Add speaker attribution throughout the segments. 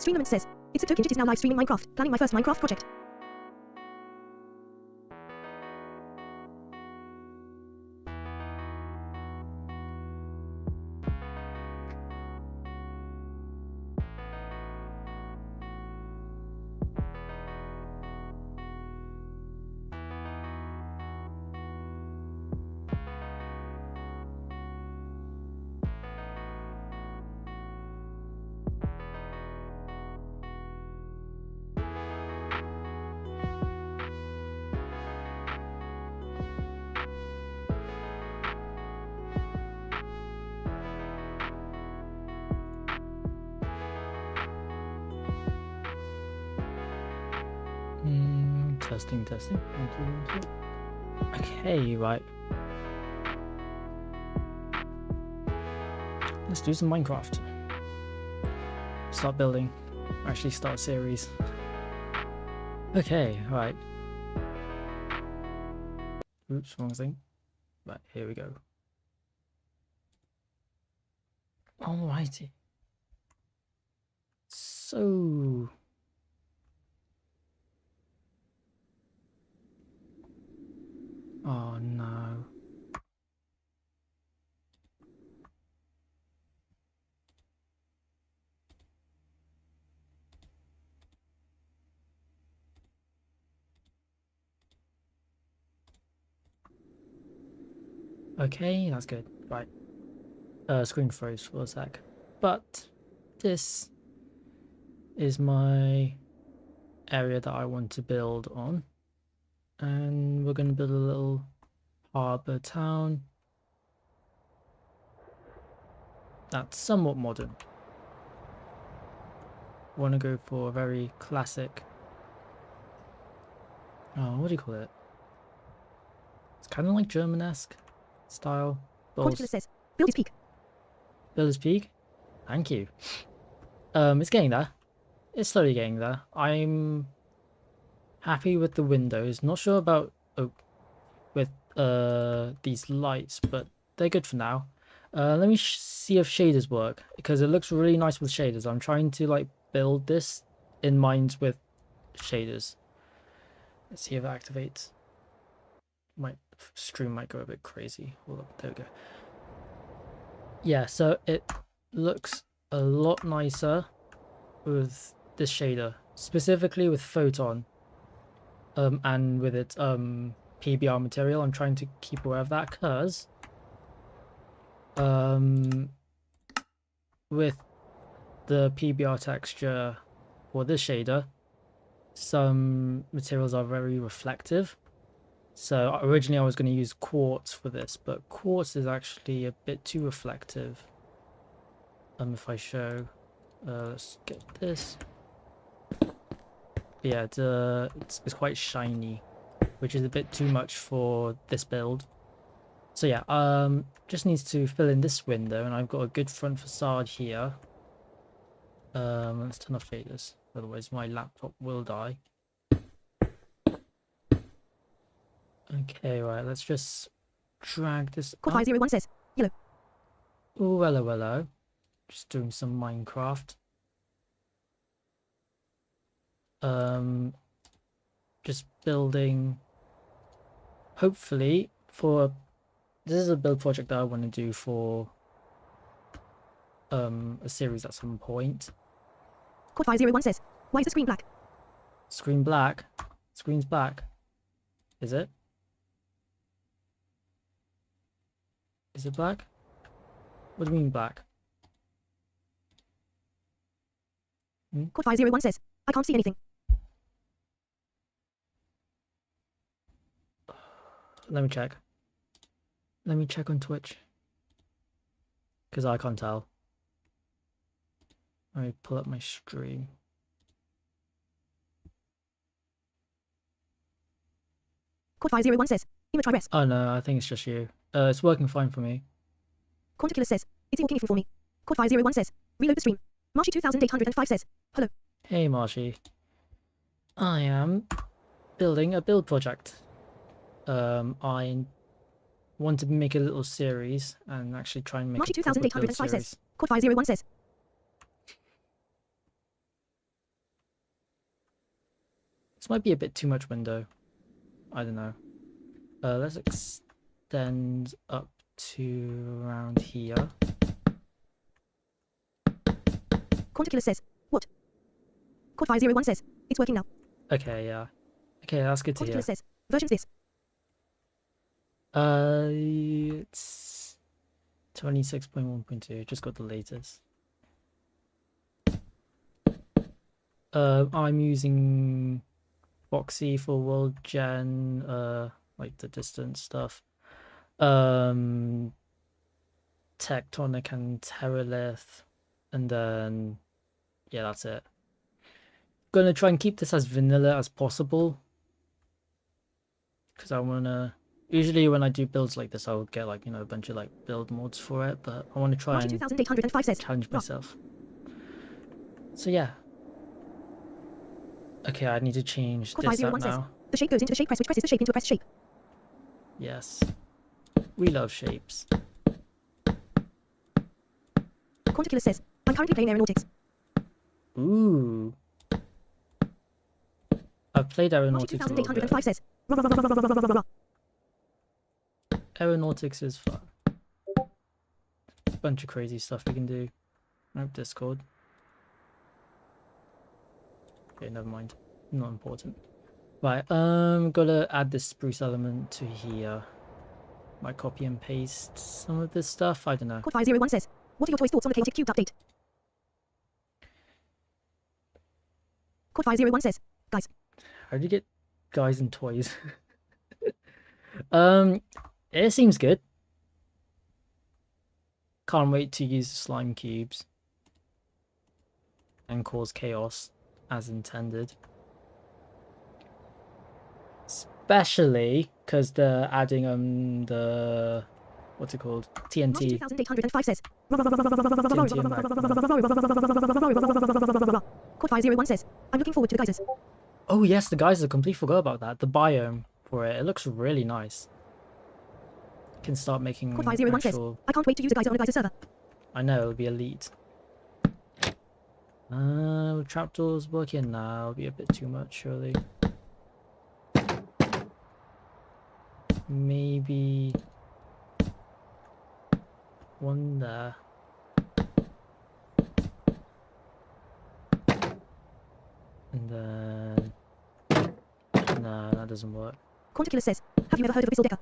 Speaker 1: Streamament says, it's a Token is now live streaming Minecraft, planning my first Minecraft project.
Speaker 2: Testing. 1, 2, 1, 2. Okay, right. Let's do some Minecraft. Start building. Actually start a series. Okay, right. Oops, wrong thing. Right, here we go. Alrighty. So... oh no. Okay, that's good. Right. Screen froze for a sec. But this is my area that I want to build on. And we're going to build a little harbour town that's somewhat modern. Want to go for a very classic, what do you call it? It's kind of like German-esque style.
Speaker 1: Quanticulus says, Builder's Peak.
Speaker 2: Builder's Peak? Thank you. It's getting there. It's slowly getting there. I'm happy with the windows. Not sure about with these lights, but they're good for now. Let me see if shaders work, because it looks really nice with shaders. I'm trying to like build this in mind with shaders. Let's see if it activates. My stream might go a bit crazy. Hold up, there we go. Yeah, so it looks a lot nicer with this shader, specifically with Photon, and with its PBR material. I'm trying to keep aware of that because with the PBR texture for this shader, some materials are very reflective. So originally I was going to use quartz for this, but quartz is actually a bit too reflective. If I show, let's get this. Yeah, it's quite shiny, which is a bit too much for this build. So yeah, just needs to fill in this window, and I've got a good front facade here. Let's turn off shaders, otherwise my laptop will die. Okay, right, let's just drag this up.
Speaker 1: Quad501 says, yellow.
Speaker 2: Oh, hello. Just doing some Minecraft. Just building, hopefully, for... this is a build project that I want to do for a series at some point.
Speaker 1: Quad501 says, why is the screen black?
Speaker 2: Screen black? Screen's black. Is it? Is it black? What do you mean black?
Speaker 1: Quad501 says, I can't see anything.
Speaker 2: Let me check. Let me check on Twitch. Because I can't tell. Let me pull up my stream.
Speaker 1: Quad501 says, try rest.
Speaker 2: Oh no, I think it's just you. It's working fine for me.
Speaker 1: Quanticulus says, it's working for me. Quad501 says, reload the stream. Marshy 2805 says, hello.
Speaker 2: Hey Marshy. I am building a build project. I want to make a little series and actually try and make
Speaker 1: Marshy
Speaker 2: a proper build
Speaker 1: 2805
Speaker 2: series.
Speaker 1: says, Quad501 says.
Speaker 2: might be a bit too much window. I don't know. Let's extend up to around here.
Speaker 1: Corn2Killer says, what? Cord501 says, it's working now.
Speaker 2: Okay, yeah. Okay, that's good to hear.
Speaker 1: Corn2Killer says, versions this.
Speaker 2: It's 26.1.2. Just got the latest. I'm using Foxy for World Gen, like the distance stuff. Tectonic and Terralith, and then yeah, that's it. Gonna try and keep this as vanilla as possible, because I wanna. Usually when I do builds like this, I'll get like, you know, a bunch of like build mods for it, but I want to try and
Speaker 1: 2805 says,
Speaker 2: challenge myself. So yeah. Okay, I need to change this up
Speaker 1: Cord501 says,
Speaker 2: now.
Speaker 1: the shape goes into the shape press, which presses the shape into a press shape.
Speaker 2: Yes. We love shapes.
Speaker 1: Corn2Killer says, I'm currently playing Aeronautics.
Speaker 2: Ooh. I've played Aeronautics a little
Speaker 1: 2805
Speaker 2: bit.
Speaker 1: says,
Speaker 2: Aeronautics is fun. Bunch of crazy stuff we can do. Oh, Discord. Okay, never mind. Not important. Right, gotta add this spruce element to here. Might copy and paste some of this stuff. I don't know.
Speaker 1: Cord501 says, what are your toys' thoughts on the Chaotic Cubed update? Cord501 says, guys,
Speaker 2: How do you get guys and toys? It seems good. Can't wait to use the slime cubes and cause chaos as intended. Especially because they're adding the what's it called? TNT.
Speaker 1: 2805 says,
Speaker 2: TNT and
Speaker 1: Cord501 says, I'm looking forward to the geysers.
Speaker 2: Oh yes, the geysers. I completely forgot about that. The biome for it. It looks really nice. Can start making
Speaker 1: Cord501 says,
Speaker 2: actual.
Speaker 1: I can't wait to use a geyser on a geyser server.
Speaker 2: I know it'll be elite. Trapdoors working now. It'll be a bit too much, surely. Maybe one there. And then nah, that doesn't work.
Speaker 1: Corn2Killer says, have you ever heard of Abyssal Decker?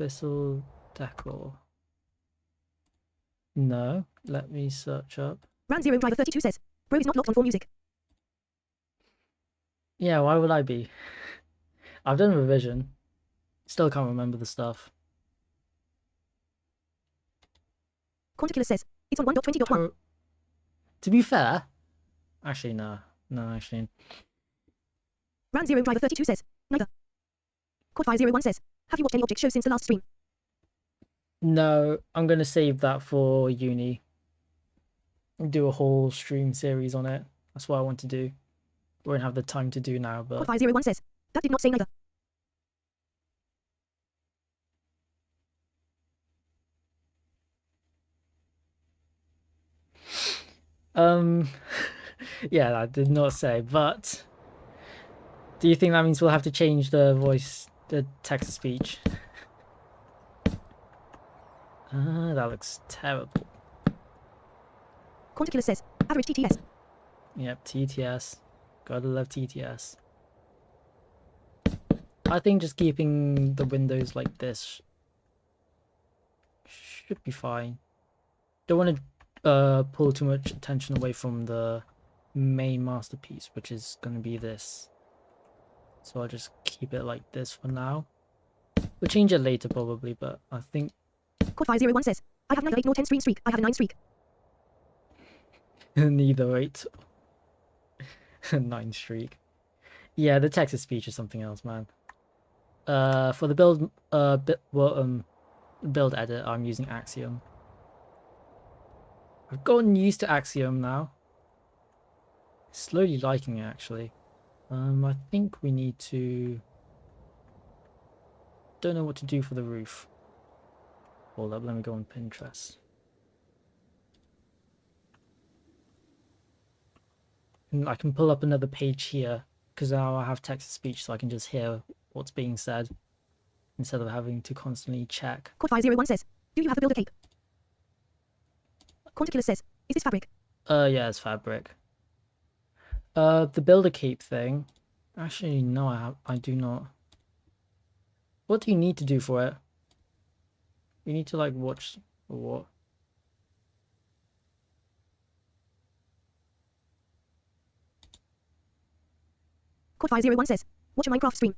Speaker 2: Abyssal Decor. No, let me search up.
Speaker 1: Ran0 Driver 32 says, bro is not locked on 4 music.
Speaker 2: Yeah, why would I be? I've done a revision. Still can't remember the stuff.
Speaker 1: Corn2Killer says, it's on 1.20.1.
Speaker 2: To be fair, actually no, actually.
Speaker 1: Ran0 Driver 32 says, neither. Cord501 says, have you watched any object shows since the last stream?
Speaker 2: No, I'm gonna save that for uni. Do a whole stream series on it. That's what I want to do. Won't have the time to do now, but
Speaker 1: Cord501 says, that did not say neither.
Speaker 2: yeah, that did not say, but do you think that means we'll have to change the voice, the text to speech? That looks terrible.
Speaker 1: Corn2Killer says, average TTS.
Speaker 2: Yep, TTS. Gotta love TTS. I think just keeping the windows like this should be fine. Don't want to pull too much attention away from the main masterpiece, which is going to be this. So I'll just keep it like this for now. We'll change it later probably, but I think...
Speaker 1: Cord501 says, I have neither 8 nor 10 streak, I have a 9 streak.
Speaker 2: neither 8. 9 streak. Yeah, the text to speech is something else, man. For the build build edit, I'm using Axiom. I've gotten used to Axiom now. Slowly liking it actually. I think we need to... Don't know what to do for the roof. Hold up, let me go on Pinterest. And I can pull up another page here because now I have text to speech, so I can just hear what's being said instead of having to constantly check.
Speaker 1: Quad 501 says, do you have a builder cape? Quanticulus says, is this fabric?
Speaker 2: Yeah, it's fabric. The builder cape thing. Actually, no, I do not. What do you need to do for it? You need to, like, watch what?
Speaker 1: Quad 501 says, watch a Minecraft stream.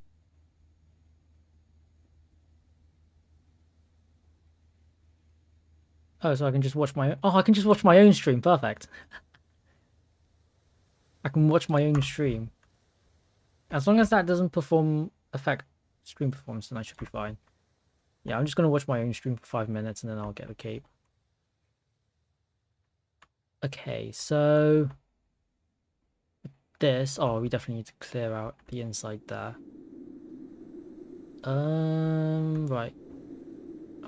Speaker 2: Oh, so I can just watch my... Oh, I can just watch my own stream. Perfect. I can watch my own stream. As long as that doesn't affect stream performance, then I should be fine. Yeah, I'm just going to watch my own stream for 5 minutes and then I'll get the cape. Okay, so... This... Oh, we definitely need to clear out the inside there. Right.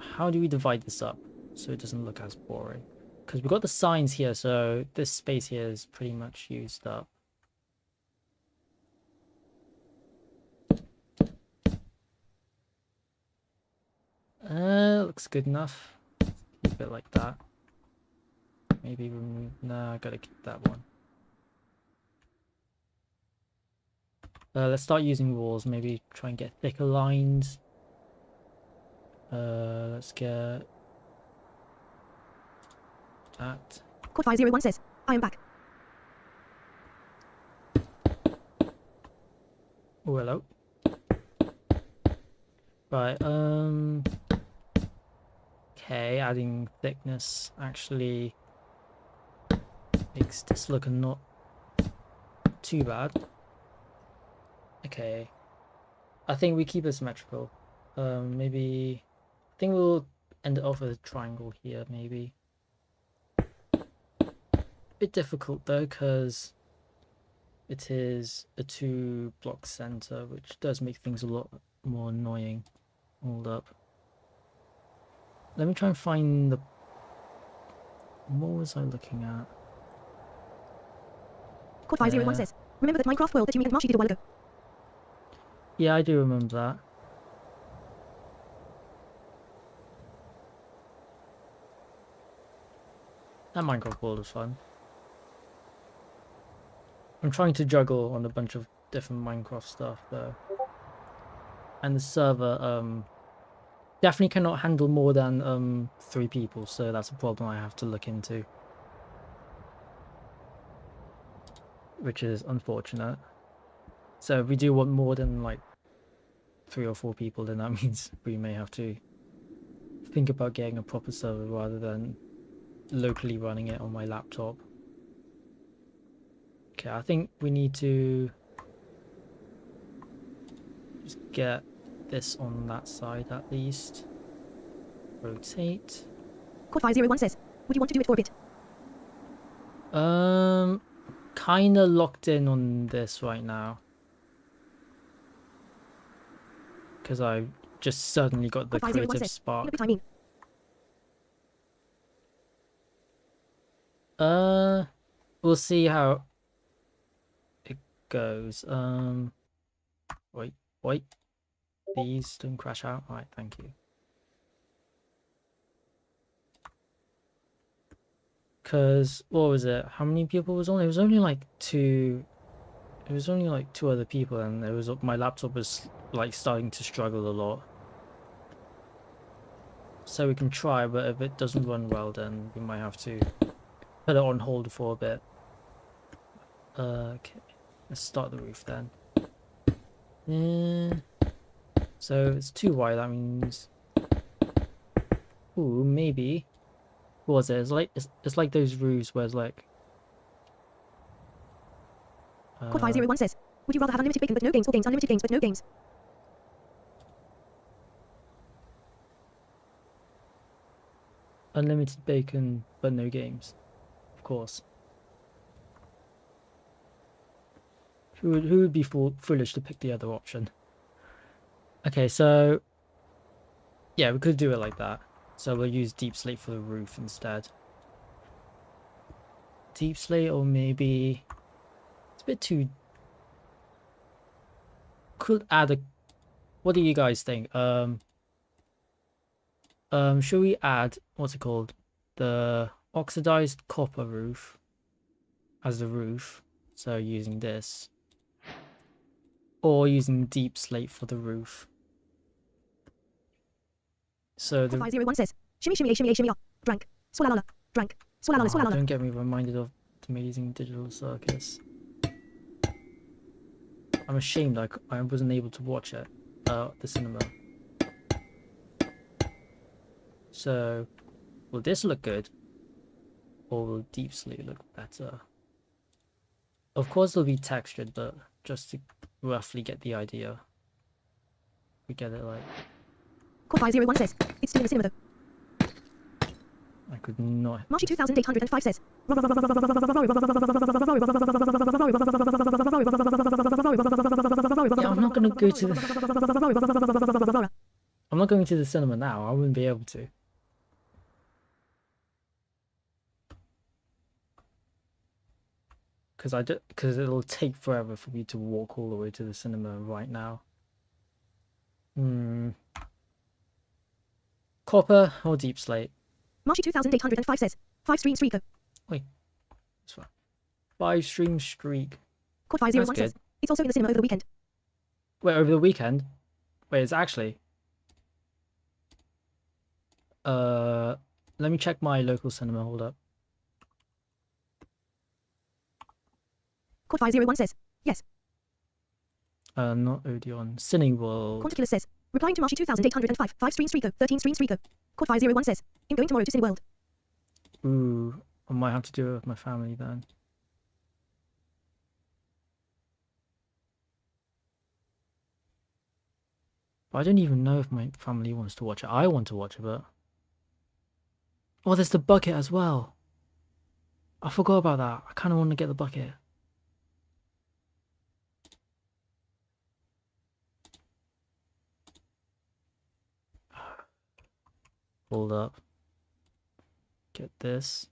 Speaker 2: How do we divide this up so it doesn't look as boring? Because we've got the signs here, so this space here is pretty much used up. Looks good enough. Keep it like that. Maybe remove... Nah, I gotta keep that one. Let's start using walls. Maybe try and get thicker lines. Let's get that.
Speaker 1: Quad 501 says, I am back.
Speaker 2: Oh, hello. Right, okay, adding thickness actually makes this look not too bad. Okay. I think we keep it symmetrical. Maybe... I think we'll end it off with a triangle here, maybe. Bit difficult though, because it is a 2-block center, which does make things a lot more annoying. Hold up. Let me try and find the... What was I looking at?
Speaker 1: Quad 501 says, remember that Minecraft world that you and Marshy did a while ago?
Speaker 2: Yeah, I do remember that. That Minecraft world was fun. I'm trying to juggle on a bunch of different Minecraft stuff though. And the server definitely cannot handle more than 3 people, so that's a problem I have to look into. Which is unfortunate. So if we do want more than like 3 or 4 people, then that means we may have to think about getting a proper server rather than locally running it on my laptop. Okay, I think we need to just get this on that side at least. Rotate.
Speaker 1: Quad 501 says, would you want to do it for a bit?
Speaker 2: Kinda locked in on this right now. Because I just suddenly got the
Speaker 1: Quad 501
Speaker 2: creative
Speaker 1: says,
Speaker 2: spark.
Speaker 1: in a bit I mean.
Speaker 2: We'll see how it goes. Wait. Please don't crash out. Alright, thank you. Because, what was it? How many people was on? It was only like 2... It was only like 2 other people, and it was my laptop was like starting to struggle a lot. So we can try, but if it doesn't run well, then we might have to put it on hold for a bit. Okay, let's start the roof then. So it's 2 wide. That means, ooh, maybe. What was it? It's like those roofs where it's like.
Speaker 1: Quad 501 says, would you rather have unlimited bacon but no games or games unlimited games but no games?
Speaker 2: Unlimited bacon but no games, of course. Who would be foolish to pick the other option? Okay, so yeah, we could do it like that. So we'll use deep slate for the roof instead. Deep slate, or maybe it's a bit too could add a. What do you guys think? Should we add what's it called? The oxidized copper roof as the roof. So using this, or using deep slate for the roof. So the
Speaker 1: 501 says, shimmy shimmy shimmy shimmy drank, swalala, drank, swalala
Speaker 2: oh,
Speaker 1: swalala.
Speaker 2: don't get me reminded of the amazing digital circus. I'm ashamed I wasn't able to watch it at the cinema. So will this look good, or will deep slate look better? Of course it'll be textured, but just to roughly get the idea. We get it like
Speaker 1: Code 501 says, it's still in the cinema though.
Speaker 2: I could not.
Speaker 1: Marshy 2805 says. Yeah,
Speaker 2: I'm not gonna go to the. I'm not going to the cinema now. I wouldn't be able to. Because it'll take forever for me to walk all the way to the cinema right now. Copper or deep slate?
Speaker 1: Marshy 2805 says. 5 stream streaker.
Speaker 2: Wait, this one. 5 stream streak.
Speaker 1: Code 501 says. It's also in the cinema over the weekend.
Speaker 2: Wait, over the weekend? Wait, it's actually. Let me check my local cinema. Hold up.
Speaker 1: Code 501 says. Yes.
Speaker 2: Not Odeon. Cineworld.
Speaker 1: Quanticulus says. Replying to Marshy 2805. 5 stream streaker. 13 stream streaker. Code 501 says. I'm going tomorrow to Cineworld.
Speaker 2: Ooh, I might have to do it with my family then. But I don't even know if my family wants to watch it. I want to watch it, but... Oh, there's the bucket as well. I forgot about that. I kind of want to get the bucket. Hold up. Get this.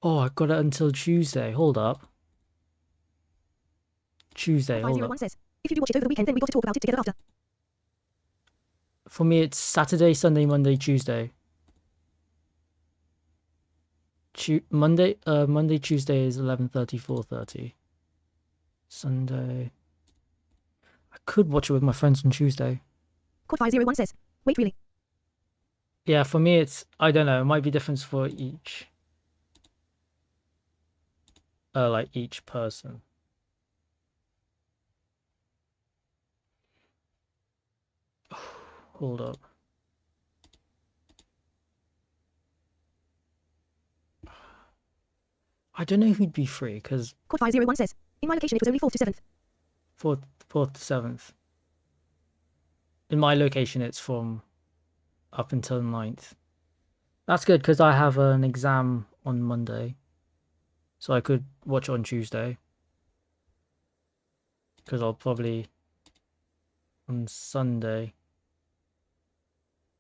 Speaker 2: Oh, I got it until Tuesday. Hold up. Tuesday, hold up.
Speaker 1: Says, if you do watch it over the weekend, then we got to talk about it together after.
Speaker 2: For me, it's Saturday, Sunday, Monday, Tuesday. Monday, Tuesday is 11:30, 4:30. Sunday. I could watch it with my friends on Tuesday.
Speaker 1: Code 501 says, wait, really?
Speaker 2: Yeah, for me, it's, I don't know, it might be different for each. Like each person. Hold up. I don't know who'd be free, because...
Speaker 1: Code 501 says, in my location it was only 4th to 7th.
Speaker 2: 4th to 7th. In my location, it's from up until 9th. That's good, because I have an exam on Monday. So I could watch it on Tuesday. Because I'll probably... on Sunday...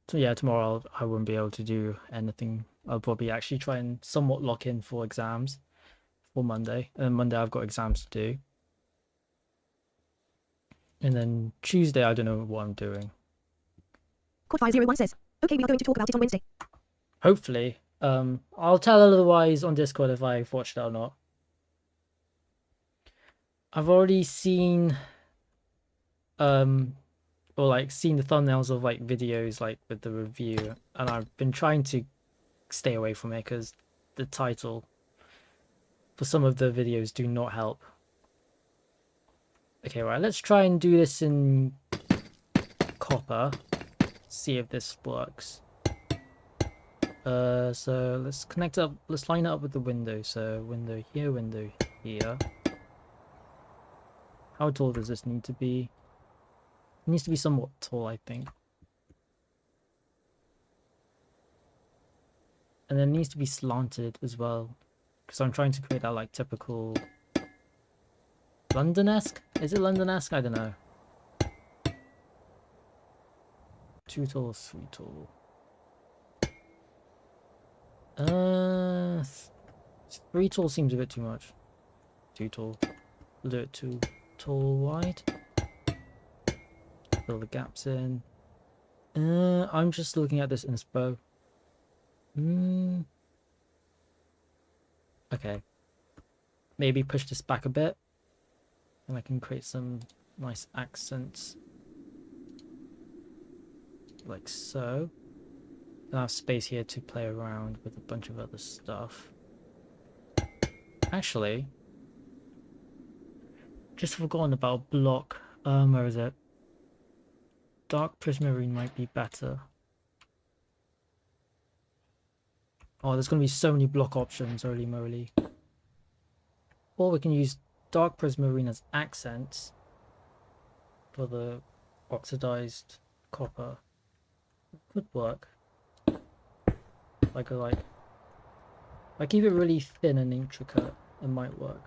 Speaker 2: So yeah, tomorrow I won't be able to do anything. I'll probably actually try and somewhat lock in for exams for Monday. And then Monday I've got exams to do. And then Tuesday I don't know what I'm doing.
Speaker 1: Code 501 says, okay, we are going to talk about it on Wednesday.
Speaker 2: Hopefully. I'll tell otherwise on Discord if I've watched it or not. I've already seen or like seen the thumbnails of like videos like with the review, and I've been trying to stay away from it because the title for some of the videos do not help. Okay, right, let's try and do this in copper, see if this works. So let's connect up, let's line it up with the window. So window here, window here. How tall does this need to be? It needs to be somewhat tall, I think. And then it needs to be slanted as well, because I'm trying to create that like typical London-esque? Is it London-esque? I don't know. Too tall or too tall? 3 tall seems a bit too much. Too tall. We'll do it too tall wide. Fill the gaps in. I'm just looking at this inspo. Okay. Maybe push this back a bit. And I can create some nice accents. Like so. And I have space here to play around with a bunch of other stuff. Actually, just forgotten about block. Where is it? Dark prismarine might be better. Oh, there's gonna be so many block options, holy moly. Or we can use dark prismarine as accents for the oxidized copper. Could work. Like if I keep it really thin and intricate, it might work.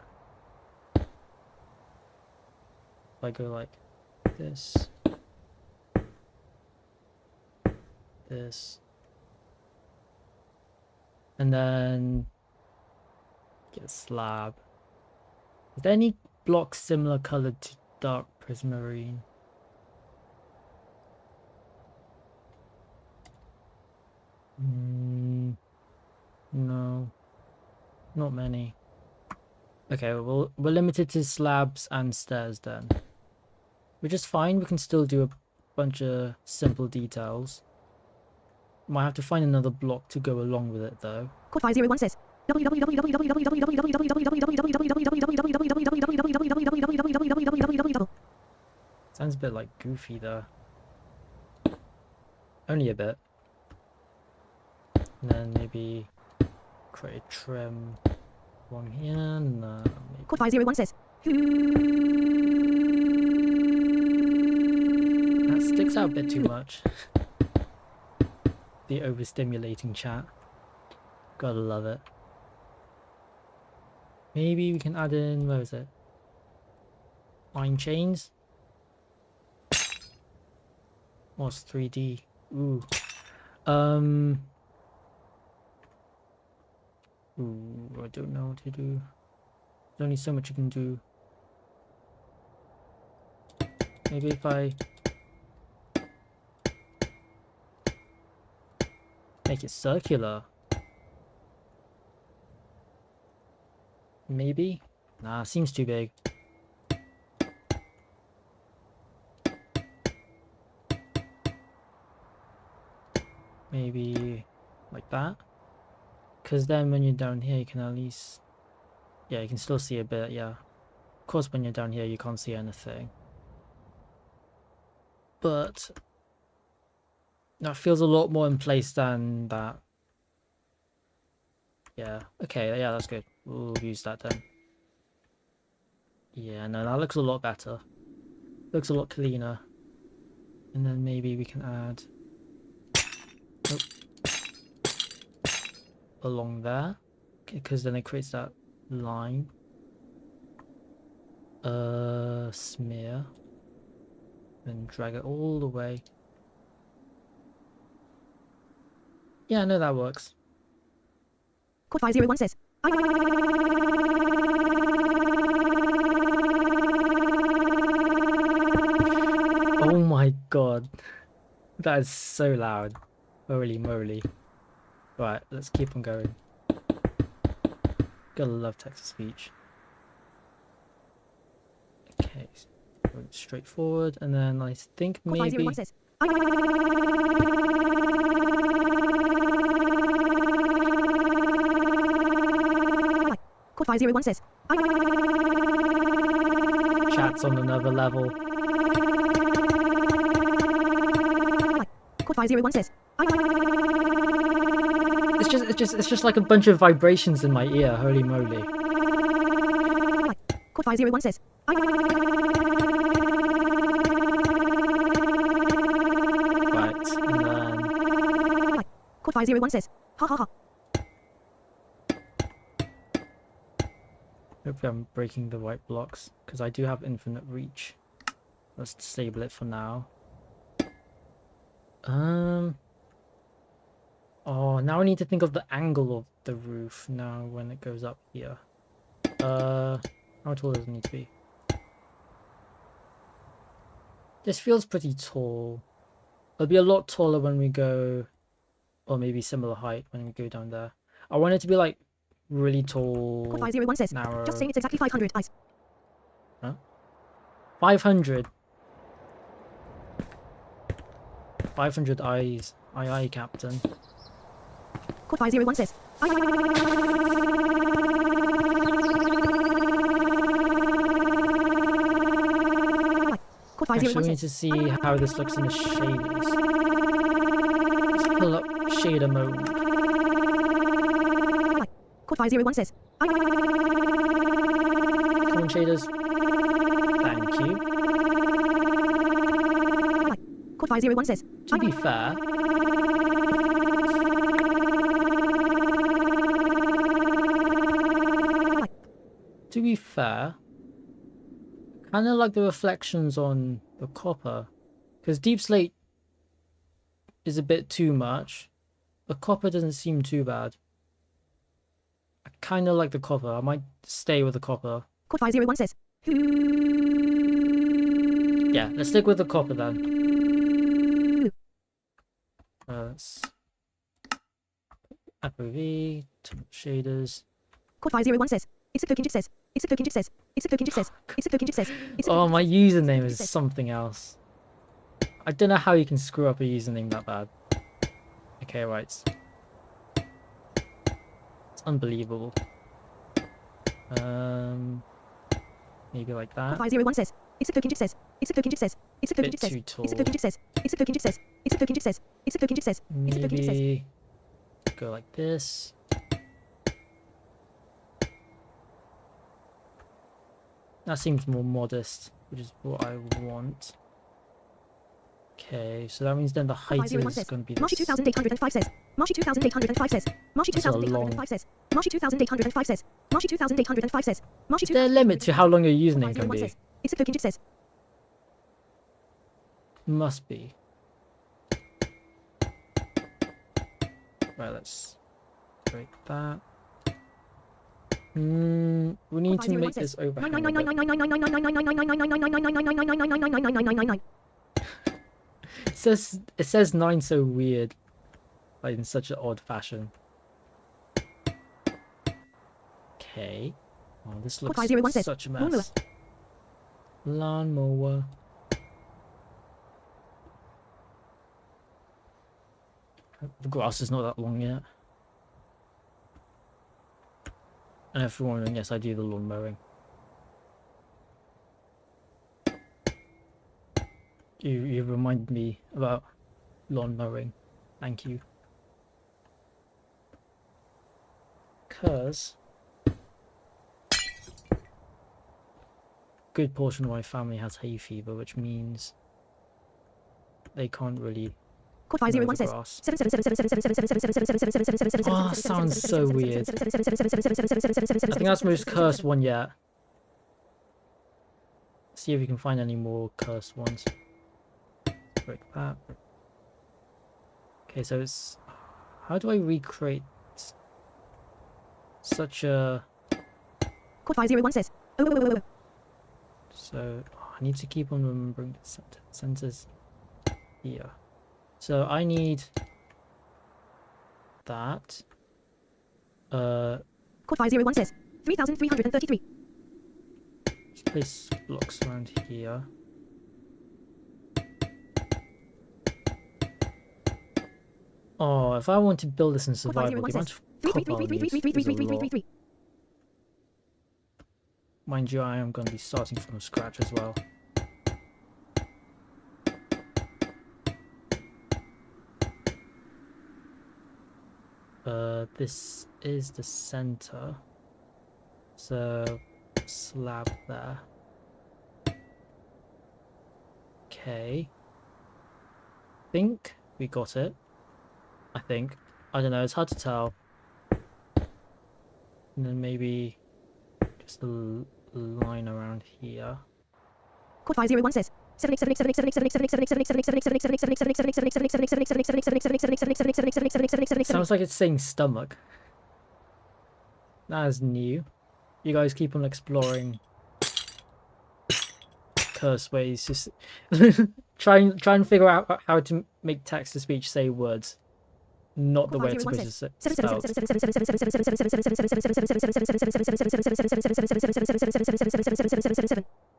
Speaker 2: If I go like this, this, and then get a slab. Is there any blocks similar colored to dark prismarine? No, not many. Okay, well, we're limited to slabs and stairs then. Which is fine, we can still do a bunch of simple details. Might have to find another block to go along with it though.
Speaker 1: Code 501 says
Speaker 2: Sounds a bit like Goofy though. Only a bit. And then maybe create a trim along here. No, maybe.
Speaker 1: Code 501 says
Speaker 2: That sticks out a bit too much. The overstimulating chat. Gotta love it. Maybe we can add in, where is it? Line chains? What's 3D? Ooh. Ooh, I don't know what to do. There's only so much you can do. Maybe if I make it circular. Maybe? Nah, seems too big. Maybe like that. Because then when you're down here, you can at least... Yeah, you can still see a bit, yeah. Of course, when you're down here, you can't see anything. But that feels a lot more in place than that. Yeah, okay, yeah, that's good. We'll use that then. Yeah, no, that looks a lot better. Looks a lot cleaner. And then maybe we can add... Oh. Along there. Because then it creates that line. Smear. Then drag it all the way. Yeah, no, that works.
Speaker 1: Code 501 says
Speaker 2: oh my god. That is so loud. Holy moly. Right, let's keep on going. Gotta love text-to-speech. Okay, going straight forward, and then I think
Speaker 1: Code
Speaker 2: maybe...
Speaker 1: 501 says Code 501 says
Speaker 2: Chat's on another level.
Speaker 1: Code 501 says
Speaker 2: It's just like a bunch of vibrations in my ear. Holy moly!
Speaker 1: Code 501 says
Speaker 2: Right, and then
Speaker 1: Code 501 says ha ha ha.
Speaker 2: hopefully I'm breaking the white blocks because I do have infinite reach. Let's disable it for now. Oh, now I need to think of the angle of the roof now when it goes up here. How tall does it need to be? This feels pretty tall. It'll be a lot taller when we go, or maybe similar height when we go down there. I want it to be like really tall,
Speaker 1: Code 501 says.
Speaker 2: narrow.
Speaker 1: Just saying it's exactly 500 eyes.
Speaker 2: Huh? 500. 500 eyes. Aye, aye, Captain.
Speaker 1: Code 501 says. Code
Speaker 2: Actually,
Speaker 1: 501
Speaker 2: we need
Speaker 1: says.
Speaker 2: to see how this looks in the shaders. Let's pull up shader mode.
Speaker 1: Code 501 says.
Speaker 2: Come on, shaders. Thank you.
Speaker 1: Code 501 says.
Speaker 2: To be fair, kind of like the reflections on the copper, because Deep Slate is a bit too much. The copper doesn't seem too bad. I kind of like the copper. I might stay with the copper.
Speaker 1: Code 501 says.
Speaker 2: Yeah, let's stick with the copper then. Let's FOV, shaders.
Speaker 1: Code 501 says. It's a token says. It's a token says. It's a token says. It's a token says.
Speaker 2: Oh, my username is something else. I don't know how you can screw up a username that bad. Okay, right. It's unbelievable. Maybe like that.
Speaker 1: 501 says. It's a token says. It's a token says. It's a token
Speaker 2: Bit
Speaker 1: says.
Speaker 2: too tall.
Speaker 1: It's a token says. It's a token says. It's a token says. It's a token says. It's a token says.
Speaker 2: Maybe go like this. That seems more modest, which is what I want. Okay, so that means then the height is going to be
Speaker 1: Marshy
Speaker 2: this.
Speaker 1: 2805 says. Marshy 2805 says. Marshy 2805 says. Marshy 2805 says. Marshy 2805 says. Marshy
Speaker 2: Is there a limit to how long your username can
Speaker 1: 501
Speaker 2: be?
Speaker 1: says. It's a token says.
Speaker 2: Must be. Right, let's break that. We need to make this overhang a bit. It says 9 so weird, like in such an odd fashion. Okay. Oh, this looks
Speaker 1: 501 says.
Speaker 2: such a
Speaker 1: Lawnmower.
Speaker 2: mess. Lawnmower. The grass is not that long yet. And if you're wondering, yes, I do the lawn mowing. You reminded me about lawn mowing. Thank you. Because good portion of my family has hay fever, which means they can't really
Speaker 1: Code
Speaker 2: mow
Speaker 1: 501
Speaker 2: the
Speaker 1: says.
Speaker 2: grass.
Speaker 1: 7777777777777777777777777777777777777777777777777777777777777777777777777777777777777777777777777777777777777777777777777777777777777777777777777777777777777777777777777777777777777777777777777777777777777777777777777777777777777777777.
Speaker 2: I think that's most cursed one yet. See if you can find any more cursed ones. Break that. Okay, so it's... How do I recreate such a...
Speaker 1: Code 501 says.
Speaker 2: So I need to keep on remembering the centers here. So I need that.
Speaker 1: Code 501 says. 3333.
Speaker 2: Let's place blocks around here. Oh, if I want to build this in
Speaker 1: Code
Speaker 2: survival,
Speaker 1: 501
Speaker 2: the amount
Speaker 1: says.
Speaker 2: of copper I'll need is a lot. Mind you, I am going to be starting from scratch as well. This is the center. So, slab there. Okay. Think we got it. I think. I don't know, it's hard to tell. And then maybe just a line around here.
Speaker 1: Code 501 says. Sounds
Speaker 2: Sounds like it's saying stomach. That is new. You guys keep on exploring curse ways. Just try and figure out how to make text to speech say words, not the way it's supposed to spelled.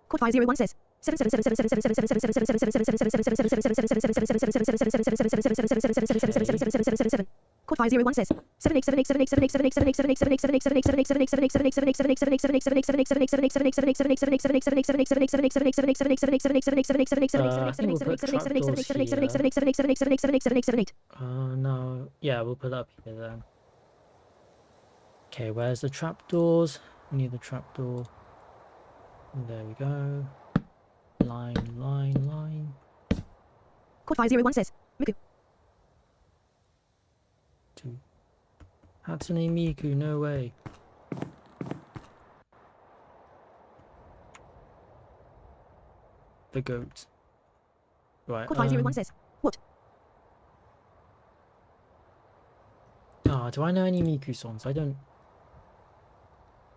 Speaker 1: Code 501 says 7. Code 501 says 7.
Speaker 2: No, yeah, we'll put it up here then. Okay, where's the trapdoors? We need the trapdoor. There we go. Line.
Speaker 1: Code 501 says Miku.
Speaker 2: Hatsune Miku, no way. The goat. Right.
Speaker 1: Code 501 says what?
Speaker 2: Oh, do I know any Miku songs? I don't.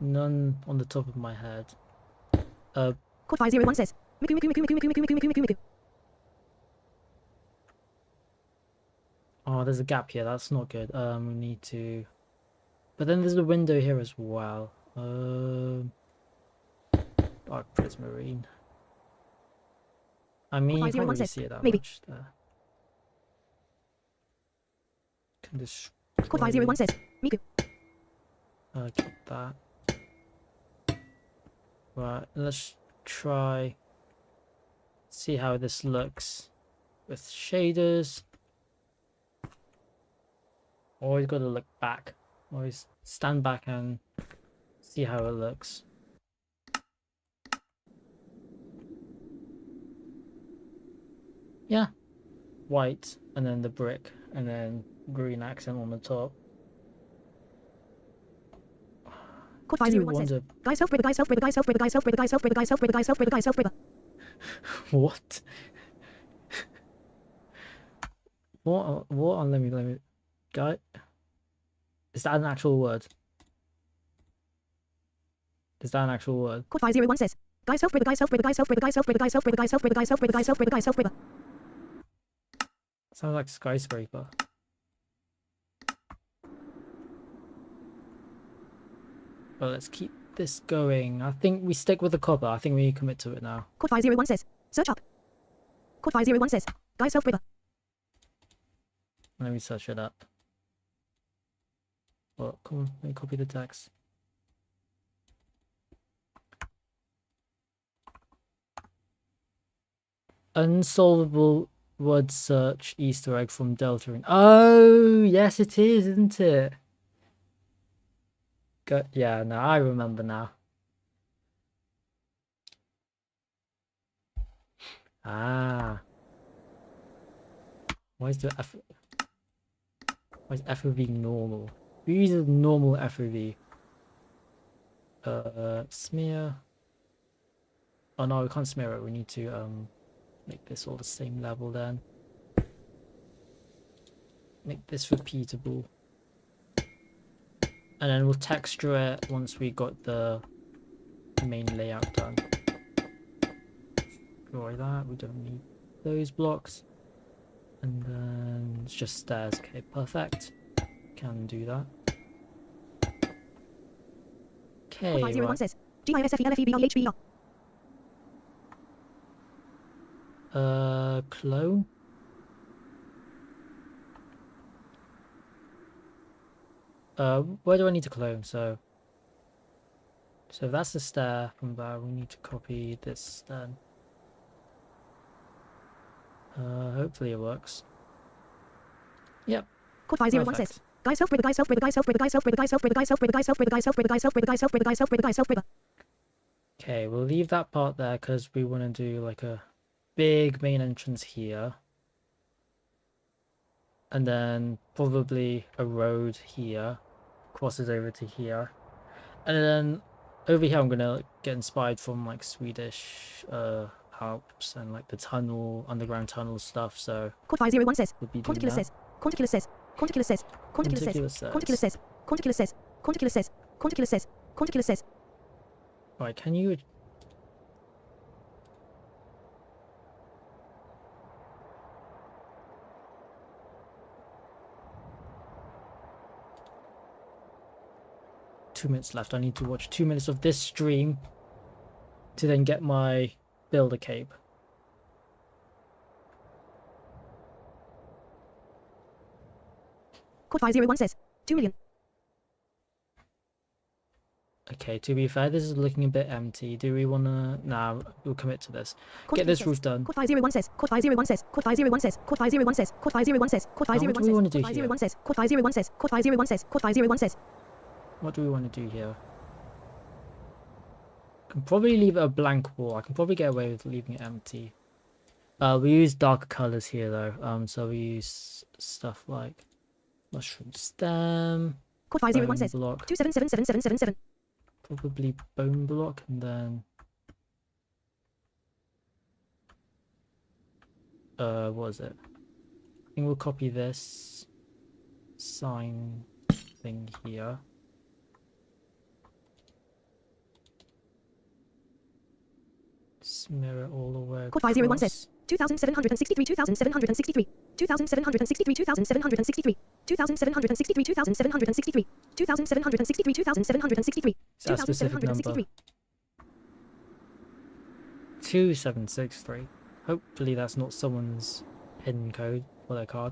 Speaker 2: None on the top of my head.
Speaker 1: Code 501 says Miku.
Speaker 2: Oh, there's a gap here. That's not good. We need to. But then there's a window here as well. Dark Prismarine. I mean, you can't really see it that much there. Can this.
Speaker 1: Code 501 says Miku.
Speaker 2: Get that. Right, let's try. See how this looks with shaders. Always got to look back. Always stand back and see how it looks. Yeah, white and then the brick and then green accent on the top.
Speaker 1: Code 501 says guys self-breather.
Speaker 2: What? What? Let me. Guy? Is that an actual word? Is that an actual word?
Speaker 1: Code 501 says guys self-breather.
Speaker 2: Sounds like skyscraper. But let's keep this going. I think we stick with the copper. I think we commit to it now.
Speaker 1: Code 501 says search up. Code 501 says guys self-breather.
Speaker 2: Let me search it up. Well, come on, let me copy the text. Unsolvable word search Easter egg from Deltarune. Oh, yes it is, isn't it? Yeah, no, I remember now. Ah. Why is FOV normal? Who uses normal FOV? Smear. Oh no, we can't smear it. We need to make this all the same level then. Make this repeatable. And then we'll texture it once we got the main layout done. Destroy that, we don't need those blocks. And then it's just stairs. Okay, perfect. Can do that. Okay.
Speaker 1: 501 says GISFELFEBLEHBER.
Speaker 2: Clone. Where do I need to clone? So that's the stair from there. We need to copy this then. Hopefully it works. Yep.
Speaker 1: Code 501 says guys self-breather.
Speaker 2: Okay, we'll leave that part there because we want to do like a big main entrance here. And then probably a road here. Crosses over to here. And then over here I'm gonna get inspired from like Swedish Alps and like the tunnel, underground tunnel stuff. So
Speaker 1: Code 501 says
Speaker 2: we'll be doing
Speaker 1: Conticulus
Speaker 2: that.
Speaker 1: says Conticulus says Conticulus says Conticulus says Conticulus says Conticulus says Conticulus says Quanticulus says. Quanticulus says.
Speaker 2: Right, can you... ...2 minutes left. I need to watch 2 minutes of this stream to then get my builder cape.
Speaker 1: Quad 501 says. 2 million.
Speaker 2: Okay, to be fair, this is looking a bit empty. Do we want to... Nah, we'll commit to this. Get this roof done.
Speaker 1: Quad 501 says. Quad 501 says. Quad 501 says. Quad 501 says. Quad 501 says. Quad 501
Speaker 2: What do we want to do
Speaker 1: Quad
Speaker 2: here?
Speaker 1: 501 says. Quad 501 says. Quad 501 says. Quad 501 says.
Speaker 2: What do we want to do here? Can probably leave it a blank wall. I can probably get away with leaving it empty. We use darker colors here though. So we use stuff like mushroom stem,
Speaker 1: Quad 501
Speaker 2: bone
Speaker 1: says.
Speaker 2: block,
Speaker 1: 27777777.
Speaker 2: probably bone block, and then what is it? I think we'll copy this sign thing here. Smear it all the way
Speaker 1: Quad 501
Speaker 2: across.
Speaker 1: says. 2763 2763 2763 2763 2763 2763 2763 2763 2763
Speaker 2: Is that a specific number?
Speaker 1: 2763
Speaker 2: 2763. Hopefully that's not someone's hidden code or their card.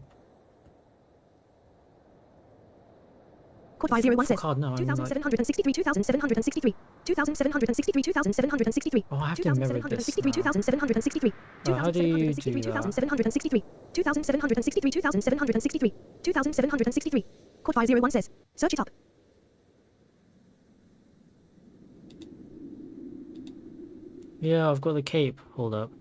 Speaker 1: Quad 501 says.
Speaker 2: Card, no, I mean like,
Speaker 1: 2763 2763 2763 2763
Speaker 2: oh, I have to mirror this
Speaker 1: 2763
Speaker 2: now.
Speaker 1: 2763
Speaker 2: How do you do that?
Speaker 1: 2763 2763 2763 2763 Quad 501 says. Search it up.
Speaker 2: Yeah, I've got the cape. Hold up.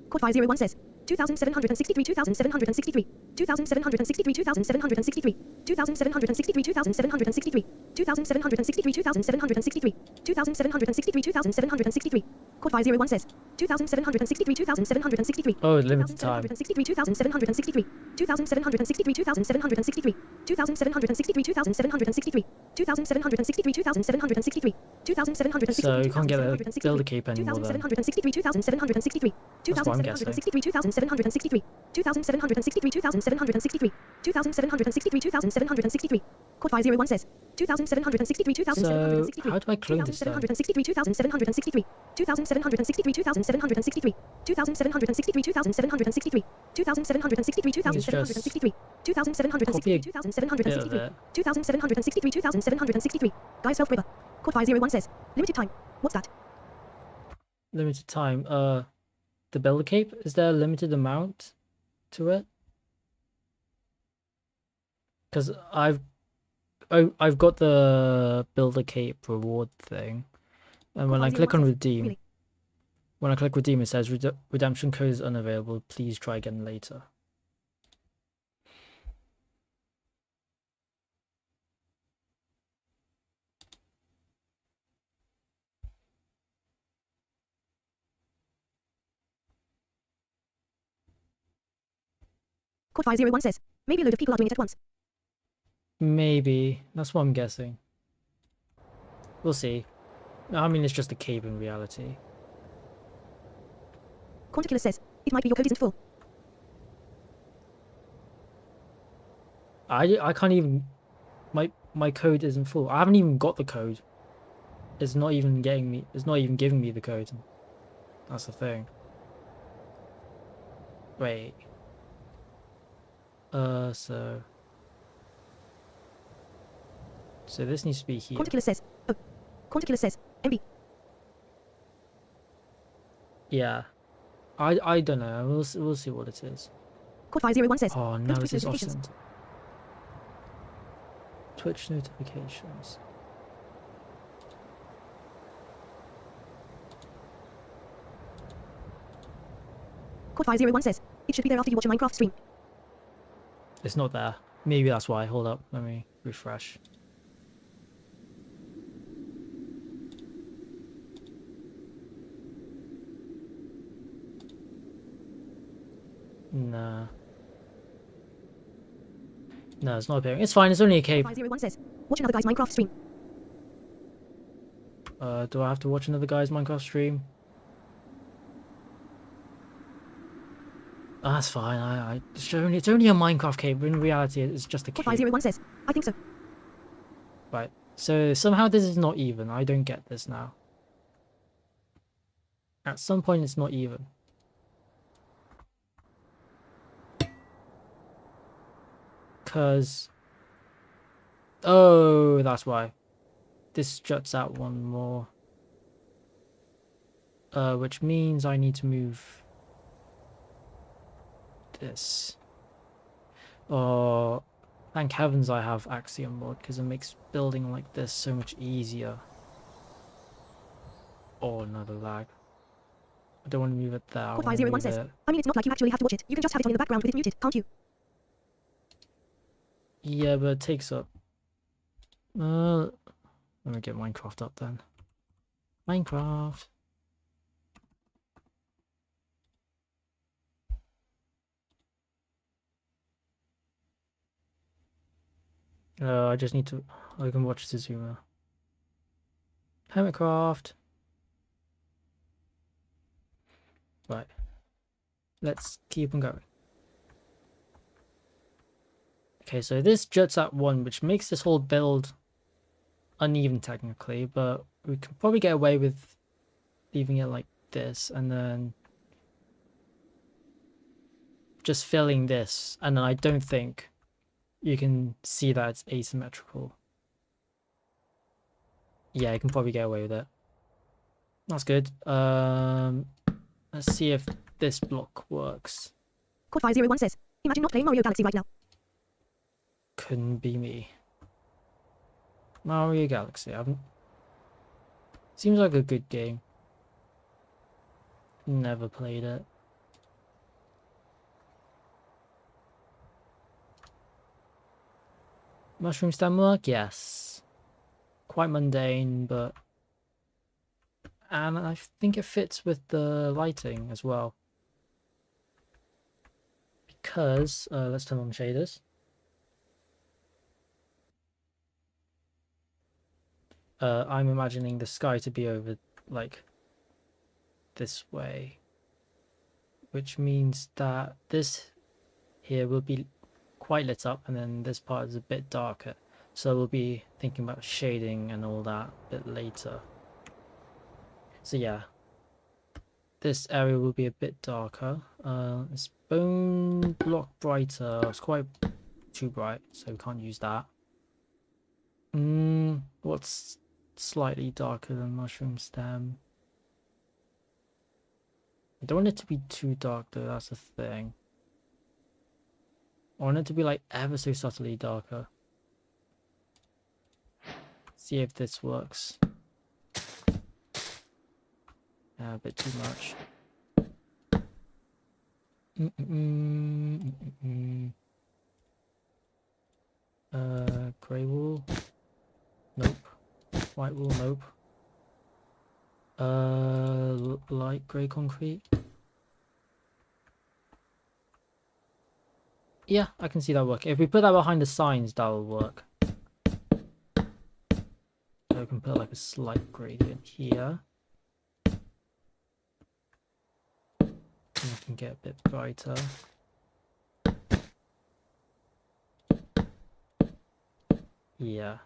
Speaker 1: Quad 501 says. 2763 2763 2763 2763 2763 2763 2763 2763 2763 2763 Quad 501 says. 2763 2763
Speaker 2: Oh, limited time.
Speaker 1: 2763 2763 2763 2763 2763 2763 2763 2763 2763
Speaker 2: So you can't get a builder cape anymore then.
Speaker 1: 2763 2763
Speaker 2: That's what I'm guessing.
Speaker 1: 2763 2763 2763 2763 2763 Quad 501 says. 2763 2763
Speaker 2: So how do I clone this then?
Speaker 1: 2763 2763 2763 2763 2763 2763 2763 2763
Speaker 2: Copy a
Speaker 1: 2763
Speaker 2: bit of it.
Speaker 1: 2763 2763 Guys Self River. Quad 501 says. Limited time. What's that?
Speaker 2: Limited time. The builder cape, is there a limited amount to it? Because I've got the builder cape reward thing, and when I click on redeem, when I click redeem, it says redemption code is unavailable. Please try again later.
Speaker 1: Quad 501 says. Maybe a load of people are doing it at once.
Speaker 2: Maybe that's what I'm guessing. We'll see. I mean, it's just a cape in reality.
Speaker 1: Quanticulus says. It might be your code isn't full.
Speaker 2: I can't even. My code isn't full. I haven't even got the code. It's not even getting me. It's not even giving me the code. That's the thing. Wait. So this needs to be here.
Speaker 1: Quanticulus says. Oh. Quanticulus says. MB.
Speaker 2: Yeah. I don't know. We'll see what it is.
Speaker 1: Quad 501 says.
Speaker 2: Oh no,
Speaker 1: Twitch
Speaker 2: it is
Speaker 1: notifications.
Speaker 2: options. Twitch notifications.
Speaker 1: Quad 501 says. It should be there after you watch a Minecraft stream.
Speaker 2: It's not there. Maybe that's why. Hold up. Let me refresh. Nah. No, it's not appearing. It's fine. It's only a cave.
Speaker 1: 501 says, watch another guy's Minecraft stream.
Speaker 2: Do I have to watch another guy's Minecraft stream? Oh, that's fine. It's only a Minecraft cave, but in reality, it's just a cave.
Speaker 1: 501 says, I think so.
Speaker 2: Right. So somehow this is not even. I don't get this now. At some point, it's not even. Because... Oh, that's why. This juts out one more. Which means I need to move... this. Oh, thank heavens I have Axiom mod, because it makes building like this so much easier. Oh, another lag. I don't want to move it there. I want to
Speaker 1: 501
Speaker 2: move
Speaker 1: says,
Speaker 2: it.
Speaker 1: I mean, it's not like you actually have to watch it. You can just have it on in the background with it muted, can't you?
Speaker 2: Yeah, but it takes up. Let me get Minecraft up then. Minecraft. I just need to. I can watch Zuzuma. Hermitcraft. Right. Let's keep on going. Okay, so this juts out one, which makes this whole build uneven technically, but we can probably get away with leaving it like this and then just filling this, and then I don't think you can see that it's asymmetrical. Yeah, you can probably get away with it. That's good. Let's see if this block works.
Speaker 1: Code 501 says, imagine not playing Mario Galaxy right now.
Speaker 2: Couldn't be me. Mario Galaxy, I haven't... Seems like a good game. Never played it. Mushroom stem work? Yes. Quite mundane, but... And I think it fits with the lighting as well. Because, let's turn on the shaders. I'm imagining the sky to be over, like, this way. Which means that this here will be quite lit up, and then this part is a bit darker. So we'll be thinking about shading and all that a bit later. So yeah, this area will be a bit darker. This bone block brighter. It's quite too bright, so we can't use that. What's slightly darker than mushroom stem? I don't want it to be too dark though, that's the thing. I want it to be like ever so subtly darker. See if this works. A bit too much. Grey wool? Nope. White wool? Nope. Light grey concrete? Yeah, I can see that work. If we put that behind the signs, that'll work. So we can put like a slight gradient here. And we can get a bit brighter. Yeah.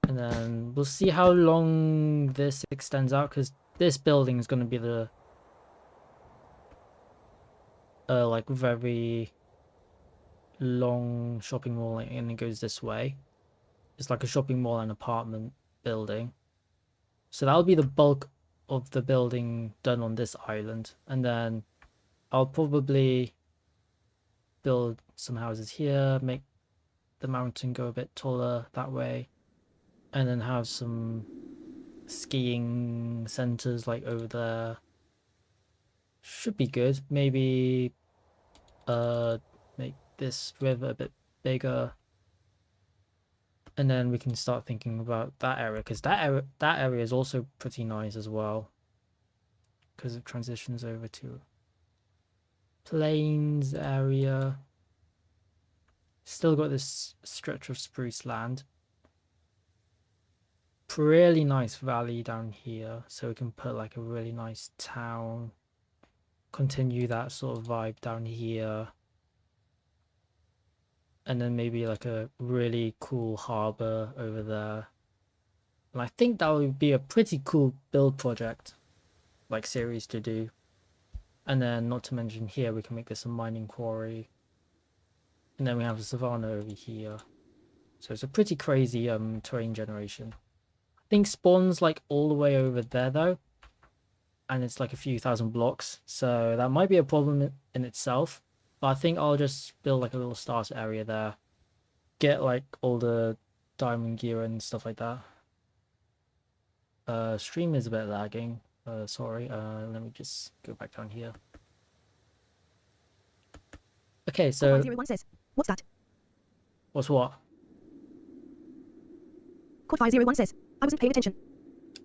Speaker 2: And then we'll see how long this extends out, because this building is going to be the like very long shopping mall, and it goes this way. It's like a shopping mall and apartment building. So that'll be the bulk of the building done on this island, and then I'll probably build some houses here, make the mountain go a bit taller that way, and then have some skiing centers like over there. Should be good. Maybe make this river a bit bigger, and then we can start thinking about that area, because that area is also pretty nice as well, because it transitions over to plains area. Still got this stretch of spruce land. Really nice valley down here, so we can put like a really nice town. Continue that sort of vibe down here. And then maybe like a really cool harbor over there. And I think that would be a pretty cool build project, like series to do. And then not to mention here, we can make this a mining quarry. And then we have the savannah over here. So it's a pretty crazy terrain generation. I think spawn's like all the way over there though. And it's like a few thousand blocks. So that might be a problem in itself. But I think I'll just build like a little starter area there. Get like all the diamond gear and stuff like that. Stream is a bit lagging. Sorry. Let me just go back down here. Okay, so
Speaker 1: 501 says, what's that?
Speaker 2: what's what?
Speaker 1: Code 501 says, I wasn't paying attention.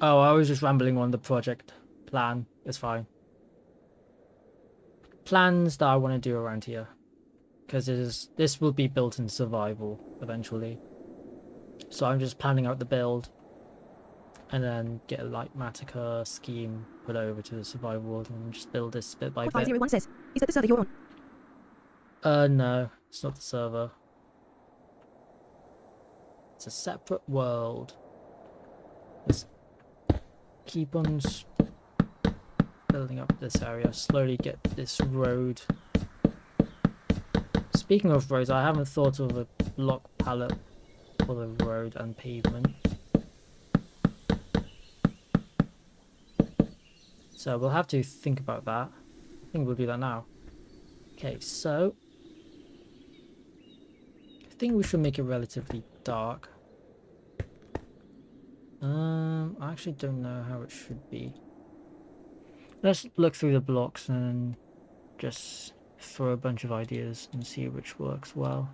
Speaker 2: Oh, I was just rambling on the project plan. It's fine. Plans that I want to do around here, because this will be built in survival eventually. So I'm just planning out the build, and then get a like Matica scheme put over to the survival world, and just build this bit by
Speaker 1: Code
Speaker 2: bit.
Speaker 1: 501 says, is that the server you're on?
Speaker 2: No, it's not the server. It's a separate world. Let's keep on building up this area. Slowly get this road. Speaking of roads, I haven't thought of a block palette for the road and pavement. So we'll have to think about that. I think we'll do that now. Okay, so I think we should make it relatively dark. I actually don't know how it should be. Let's look through the blocks and just throw a bunch of ideas and see which works well.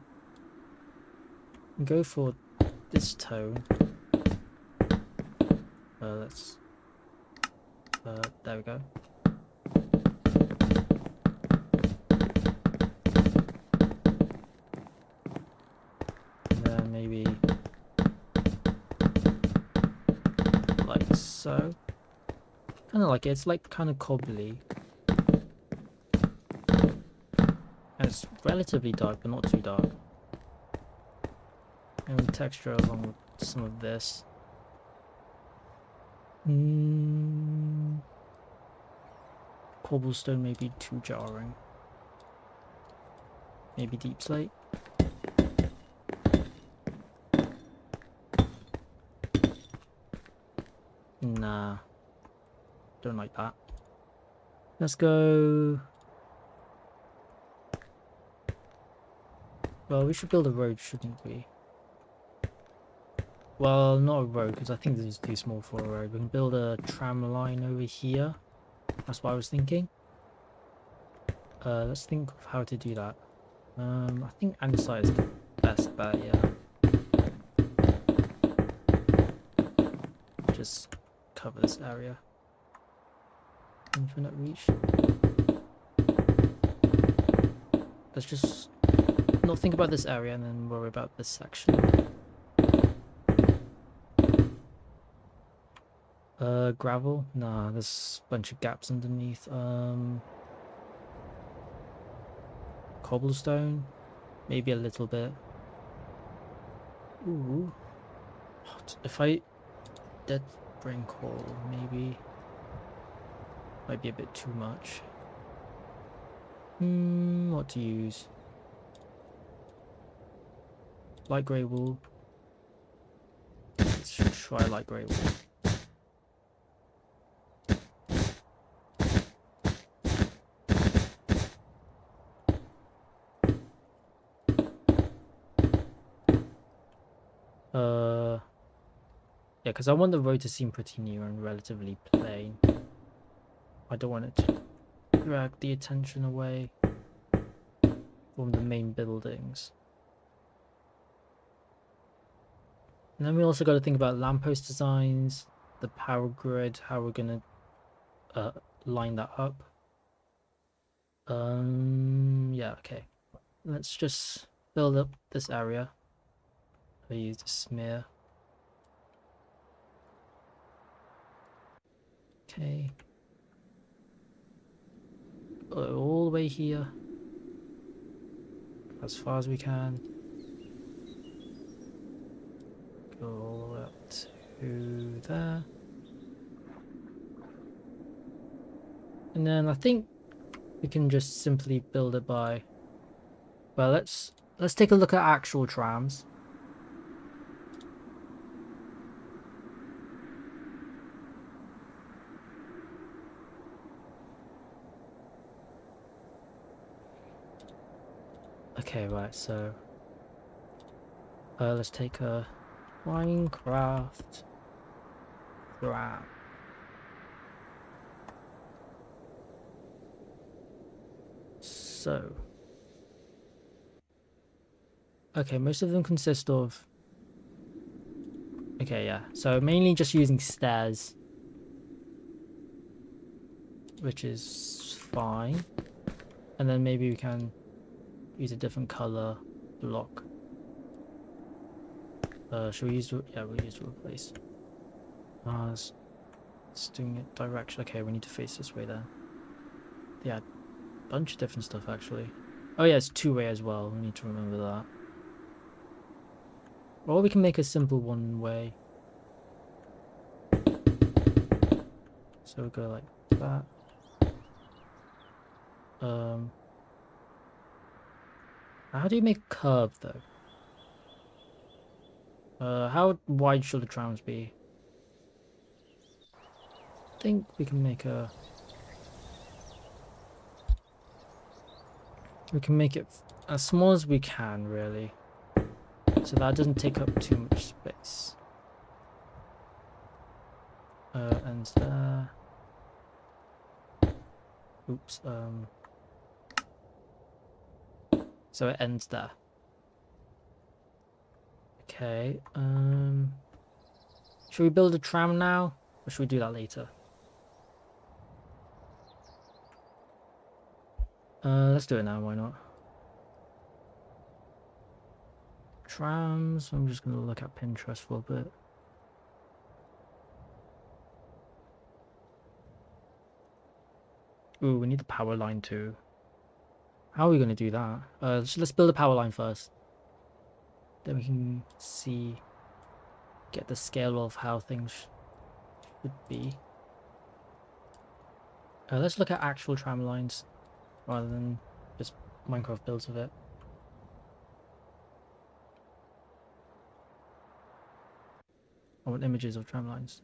Speaker 2: Go for this tone. Let's there we go. And then maybe like so. Kind of like it. It's like kind of cobbly. And it's relatively dark, but not too dark. And we texture along with some of this. Cobblestone may be too jarring. Maybe deep slate. Nah. Don't like that. Let's go. Well, we should build a road, shouldn't we? Well, not a road, because I think this is too small for a road. We can build a tram line over here. That's what I was thinking. Let's think of how to do that. I think andesite is the best bet, yeah. Just cover this area. Infinite reach. Let's just not think about this area and then worry about this section. Gravel? Nah, there's a bunch of gaps underneath. Cobblestone? Maybe a little bit. Ooh. If I dead brain coal, maybe. Might be a bit too much. What to use? Light grey wool. Let's try light grey wool. Yeah, because I want the road to seem pretty new and relatively plain. I don't want it to drag the attention away from the main buildings. And then we also got to think about lamppost designs, the power grid, how we're gonna line that up. Yeah, okay. Let's just build up this area. I use the smear. Okay. Go all the way here. As far as we can. Go all the way up to there. And then I think we can just simply build it by... Well, let's take a look at actual trams. Okay, right, so let's take a Minecraft tram. So, okay, most of them consist of... Okay, yeah, so mainly just using stairs, which is fine. And then maybe we can use a different color block. Should we use... Yeah, we'll use replace. It's doing it direction. Okay, we need to face this way then. Yeah, bunch of different stuff actually. Oh yeah, it's two-way as well. We need to remember that. Or we can make a simple one-way. So we'll go like that. How do you make a curve though? How wide should the trams be? I think we can make a... We can make it as small as we can, really. So that doesn't take up too much space. Ends there. Oops, so it ends there. Okay, should we build a tram now? Or should we do that later? Let's do it now, why not? Trams, I'm just gonna look at Pinterest for a bit. Ooh, we need the power line too. How are we gonna do that? Let's build a power line first. Then we can see, get the scale of how things should be. Let's look at actual tram lines rather than just Minecraft builds of it. I want images of tram lines.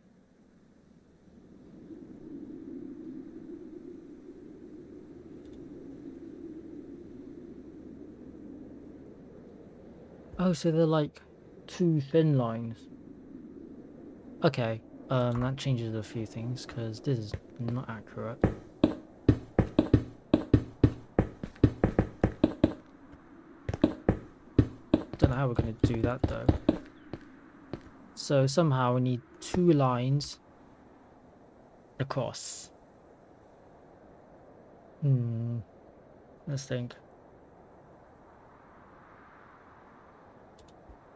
Speaker 2: Oh, so they're like two thin lines. Okay, that changes a few things because this is not accurate. Don't know how we're going to do that though. So somehow we need two lines across. Let's think.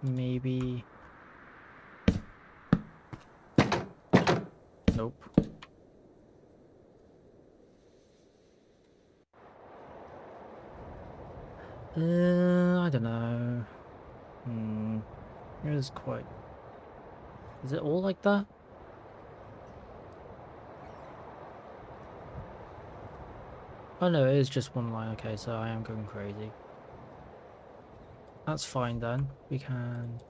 Speaker 2: Maybe... Nope. I don't know. It is quite... Is it all like that? Oh no, it is just one line. Okay, so I am going crazy. That's fine then. We can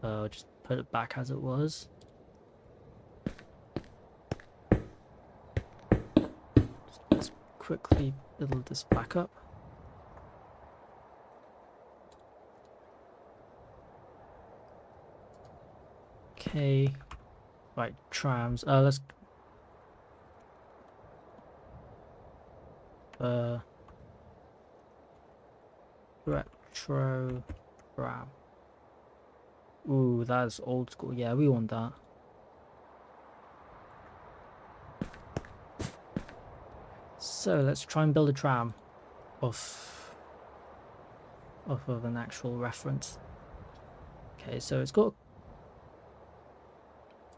Speaker 2: just put it back as it was. Let's quickly build this back up. Okay, right, trams. Let's retro tram. Ooh, that's old school. Yeah, we want that. So let's try and build a tram of off of an actual reference. Okay, so it's got,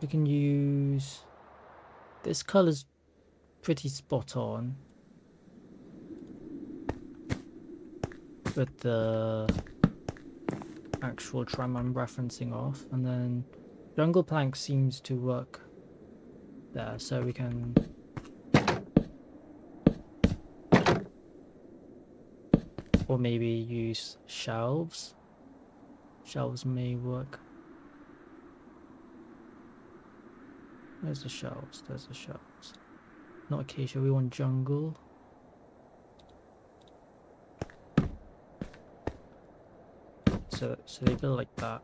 Speaker 2: we can use, this color's pretty spot on with the actual trim I'm referencing off, and then jungle plank seems to work there, so we can or maybe use shelves. Shelves may work. Where's the shelves? There's the shelves. Not acacia, we want jungle. So they build like that.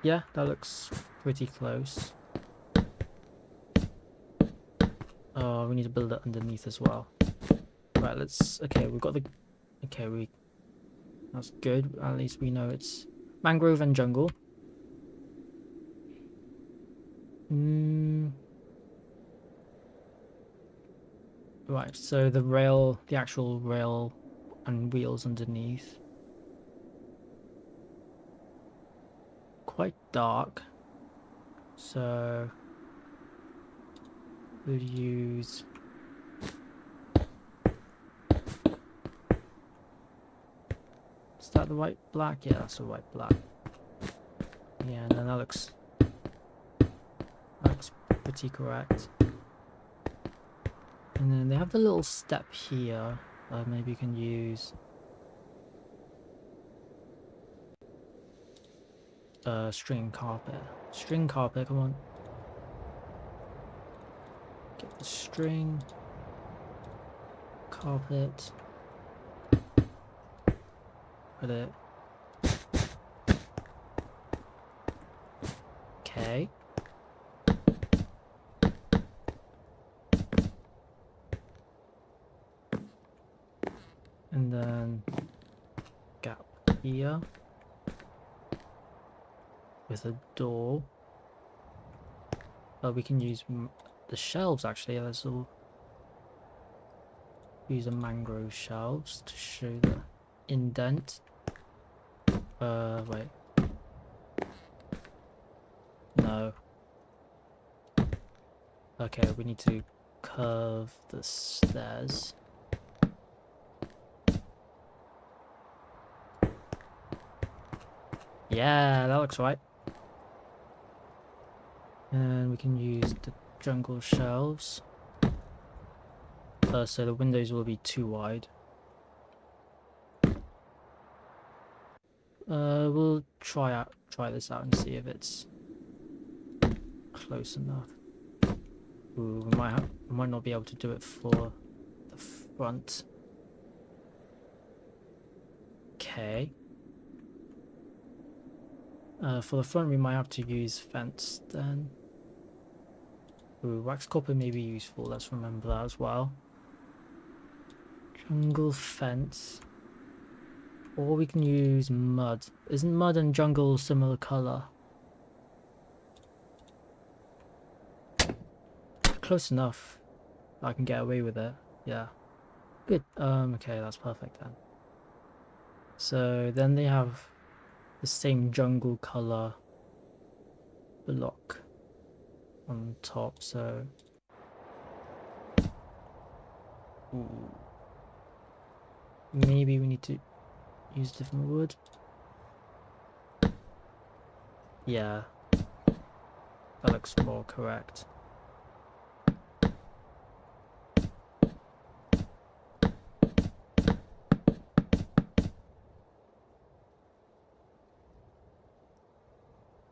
Speaker 2: Yeah, that looks pretty close. Oh, we need to build it underneath as well. Right, let's, okay, we've got the, okay, that's good. At least we know it's mangrove and jungle. Right, so the actual rail and wheels underneath. Quite dark. So we'll use, is that the white black? Yeah, that's the white black. Yeah, and then that looks pretty correct. And then they have the little step here. Maybe you can use string carpet. String carpet, come on. Get the string carpet. Put it. Okay. And then gap here with a door. We can use the shelves actually. Let's all use a mangrove shelves to show the indent. Wait. No. Okay, we need to curve the stairs. Yeah, that looks right. And we can use the jungle shelves. So the windows will be too wide. We'll try this out and see if it's close enough. Ooh, we might not be able to do it for the front. Okay. For the front, we might have to use fence then. Ooh, wax copper may be useful. Let's remember that as well. Jungle fence. Or we can use mud. Isn't mud and jungle similar color? Close enough. I can get away with it. Yeah. Good. Okay, that's perfect then. So then they have the same jungle color block on top, so ooh. Maybe we need to use different wood. Yeah, that looks more correct.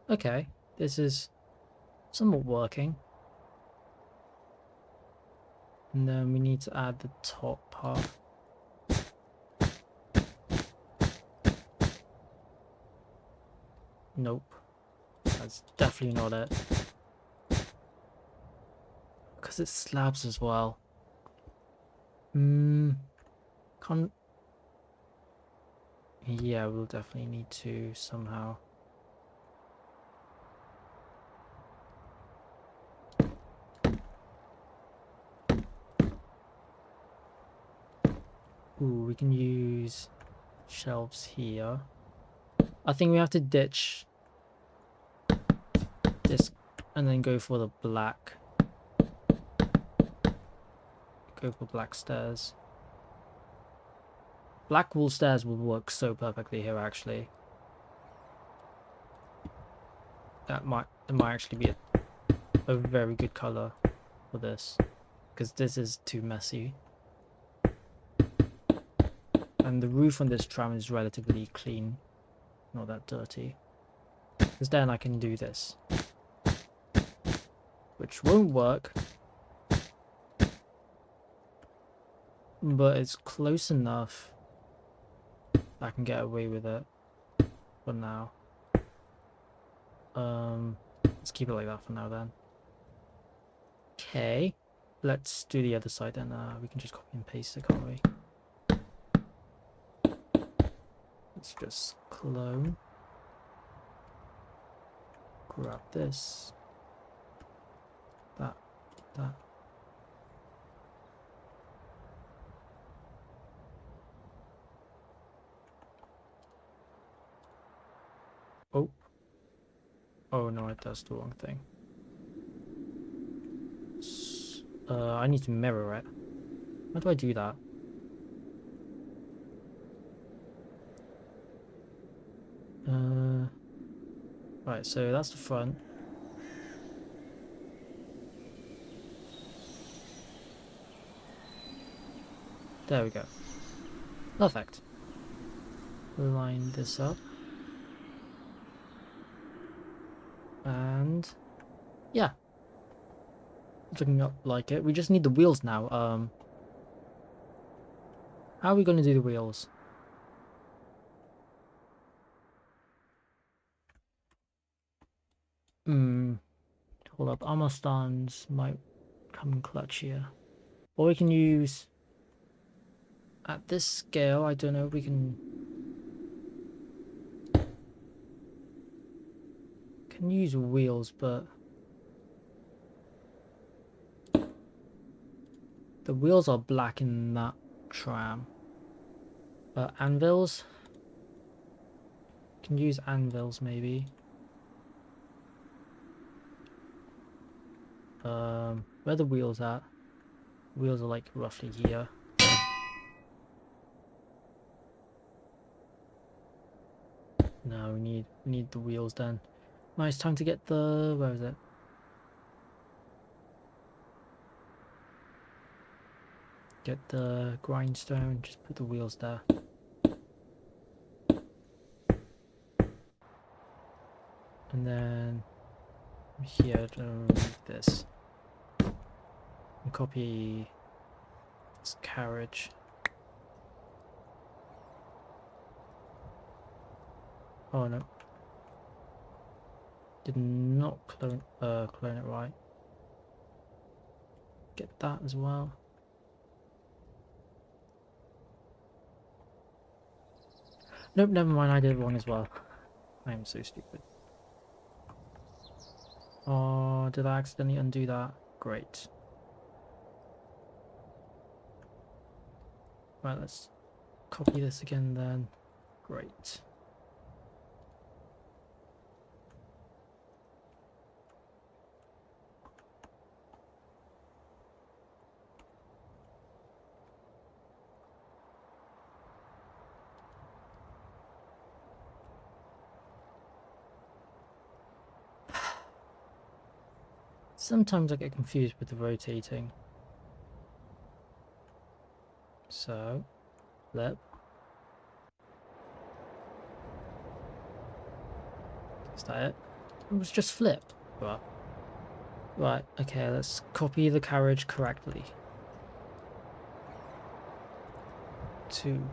Speaker 2: Okay, this is somewhat working. And then we need to add the top part. Nope, that's definitely not it. Because it's slabs as well. Can't. Yeah, we'll definitely need to somehow. Ooh, we can use shelves here. I think we have to ditch this and then go for the black. Go for black stairs. Black wool stairs will work so perfectly here, actually. It might actually be a very good color for this, because this is too messy. And the roof on this tram is relatively clean, not that dirty. Because then I can do this, which won't work, but it's close enough I can get away with it for now. Let's keep it like that for now then. Okay, let's do the other side then. We can just copy and paste it, can't we? Let's just clone. Grab this. That. Oh. Oh no, it does the wrong thing. I need to mirror it. How do I do that? Right, so that's the front. There we go. Perfect. Line this up. And yeah. It's looking up like it. We just need the wheels now. How are we going to do the wheels? Hold up. Armor stands might come in clutch here. Or we can use... At this scale, I don't know if we can use wheels, but the wheels are black in that tram. Anvils? Can use anvils maybe. Where are the wheels at? Wheels are like roughly here. No, we need the wheels then. Nice, time to get the... where is it? Get the grindstone, just put the wheels there. And then here to remove this. And copy this carriage. Oh no. Did not clone it right. Get that as well. Nope, never mind, I did it wrong as well. I am so stupid. Oh, did I accidentally undo that? Great. Right, let's copy this again then. Great. Sometimes I get confused with the rotating. So, flip. Is that it? It was just flip. Right, okay, let's copy the carriage correctly. 2.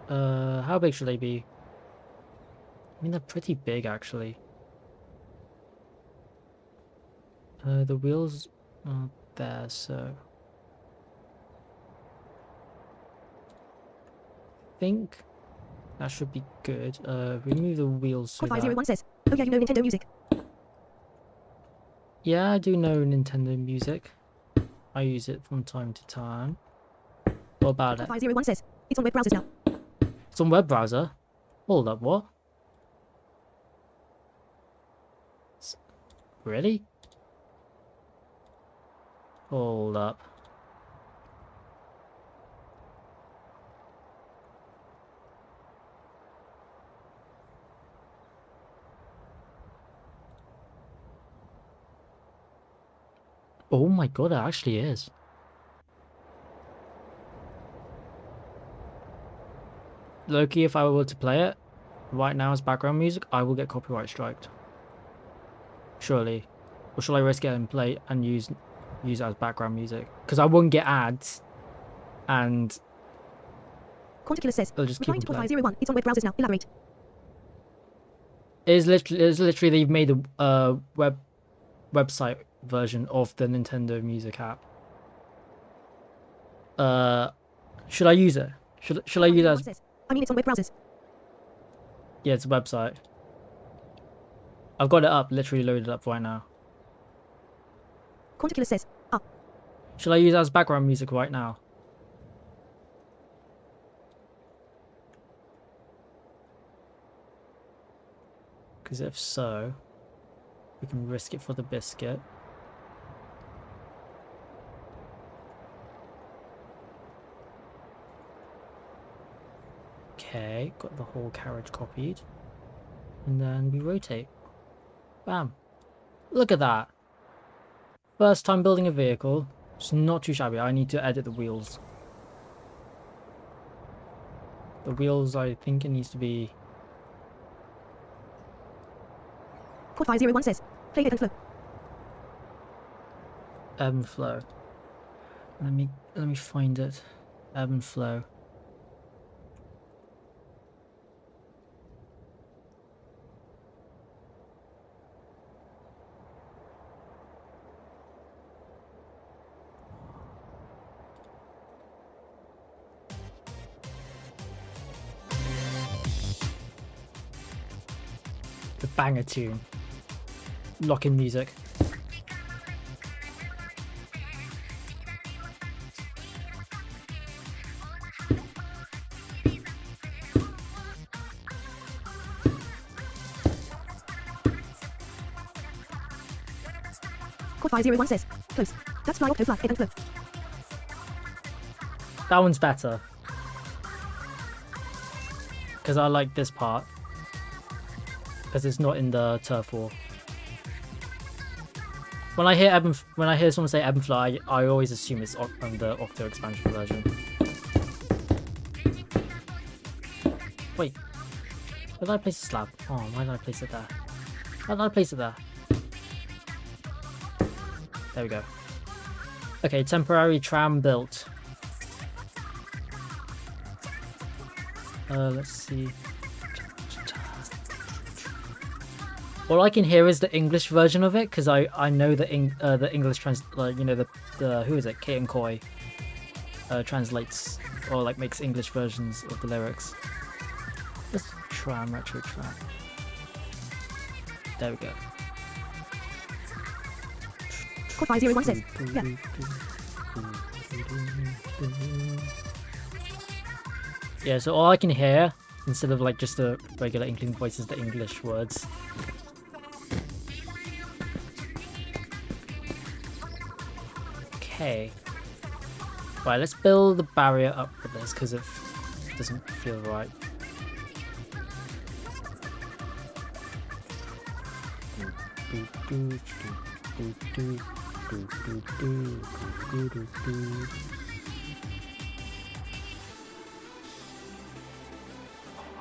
Speaker 2: How big should they be? I mean, they're pretty big actually. The wheels aren't there, so I think that should be good. Remove the wheels so that...
Speaker 1: 501 says, oh yeah, you know Nintendo Music.
Speaker 2: Yeah, I do know Nintendo Music. I use it from time to time. What about it?
Speaker 1: 501 says it's on web browsers now.
Speaker 2: It's on web browser. Hold up, what? Really? Hold up. Oh my god, it actually is. Loki, if I were to play it right now as background music, I will get copyright striked. Surely. Or shall I risk it and play and use it as background music? Because I won't get ads and
Speaker 1: Quanticulus says
Speaker 2: they'll just keep
Speaker 1: replying
Speaker 2: on
Speaker 1: to
Speaker 2: playing.
Speaker 1: 501. It's on web browsers now. Elaborate.
Speaker 2: It's literally they've made a website version of the Nintendo Music app. Should I use it? Should I use it as...
Speaker 1: Says, I mean it's on web browsers.
Speaker 2: Yeah, it's a website. I've got it up, literally loaded up right now.
Speaker 1: Quanticulus says,
Speaker 2: Should I use it as background music right now? Because if so, we can risk it for the biscuit. Okay, got the whole carriage copied. And then we rotate. Bam. Look at that. First time building a vehicle. It's not too shabby. I need to edit the wheels. The wheels, I think it needs to be...
Speaker 1: Quad 501 says, play ebb and flow.
Speaker 2: Ebb and flow. Let me find it. Ebb and flow. The banger tune. Lock-in music.
Speaker 1: Quad 501 says, close. That's fly octo flag, ebb and flow.
Speaker 2: That one's better. Because I like this part. Because it's not in the turf war. When I hear someone say ebb and flow, I always assume it's on the Octo expansion version. Wait, where did I place the slab? Oh, why did I place it there? Why did I place it there? There we go. Okay, temporary tram built. Let's see. All I can hear is the English version of it because I know the English the who is it? Kate and Koi translates or like makes English versions of the lyrics. Let's tram retro tram. There we go.
Speaker 1: Quad 501 says, yeah.
Speaker 2: Yeah, so all I can hear instead of like just the regular Inkling voice is the English words. Okay. Right, let's build the barrier up with this because it doesn't feel right.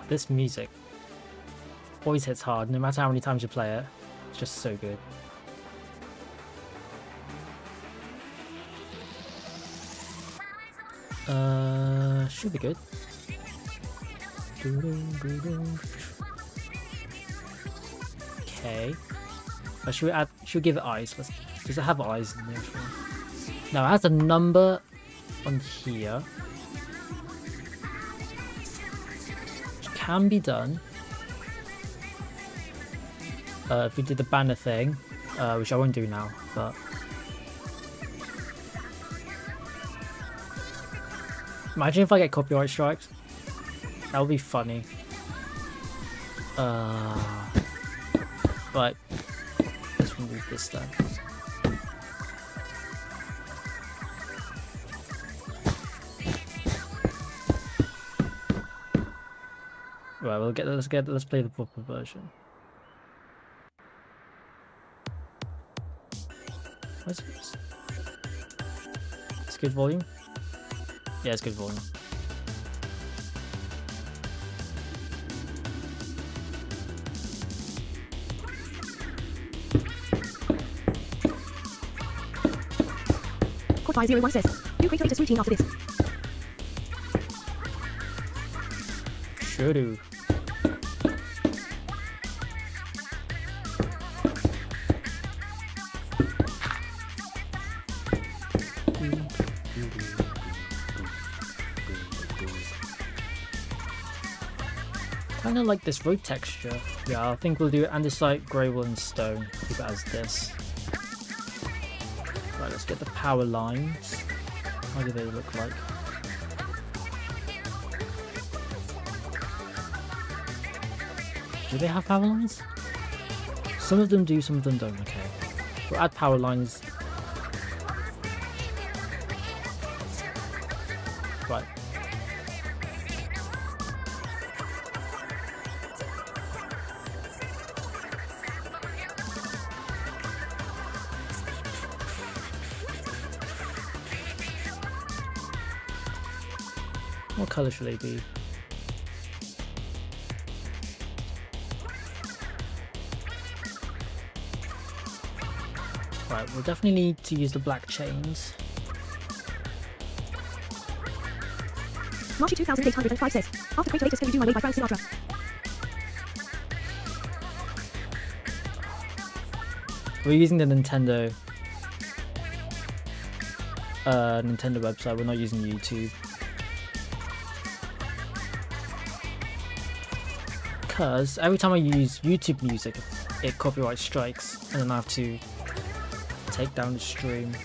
Speaker 2: This music always hits hard, no matter how many times you play it. It's just so good. Should be good. Okay. Should we give it eyes? Does it have eyes in there? No, it has a number on here. Which can be done. If we did the banner thing, which I won't do now, but Imagine if I get copyright strikes. That would be funny. But let's remove this then. Right, let's play the proper version. What's this? It's good volume? Yeah, it's good volume.
Speaker 1: Code 501 says, do create a latest routine after this.
Speaker 2: Sure do. Kinda like this road texture. Yeah, I think we'll do andesite, gravel, and stone. Keep it as this. Right, let's get the power lines. How do they look like? Do they have power lines? Some of them do, some of them don't. Okay. We'll add power lines. Right. What colour should they be? Right, we'll definitely need to use the black chains.
Speaker 1: March 2805 says, after Create a Latest Can You Do My Way by Frank Sinatra.
Speaker 2: We're using the Nintendo website, we're not using YouTube. Because every time I use YouTube music, it copyright strikes, and then I have to take down the stream.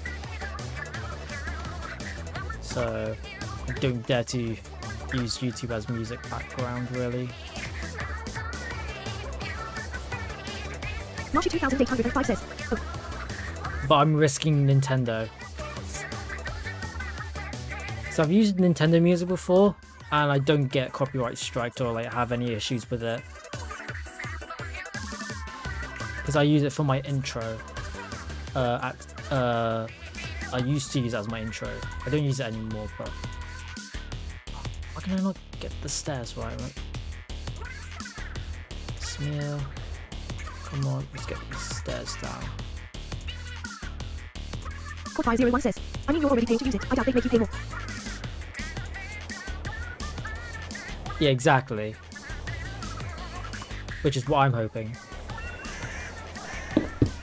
Speaker 2: So I don't dare to use YouTube as music background, really.
Speaker 1: March 2805 says, oh.
Speaker 2: But I'm risking Nintendo. So I've used Nintendo music before, and I don't get copyright striked or like have any issues with it. Because I use it for my intro. I used to use it as my intro. I don't use it anymore, but why can I not get the stairs right? Smear. Come on, let's get the stairs down.
Speaker 1: Code 501 says, I mean you're already paying to use it. I doubt they'd make you pay more.
Speaker 2: Yeah, exactly. Which is what I'm hoping.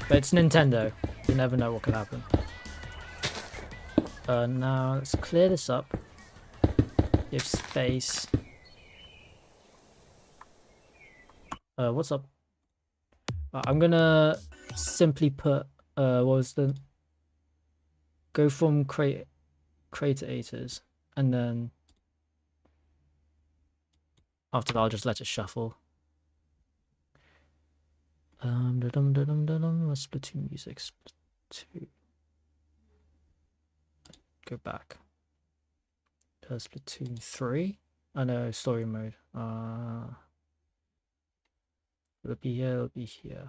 Speaker 2: But it's Nintendo. You never know what could happen. Now let's clear this up. Give space. What's up? I'm gonna simply put what was the go from creators, and then after that I'll just let it shuffle. Splatoon music, Splatoon. Go back. Splatoon 3. I know, story mode. It'll be here, it'll be here.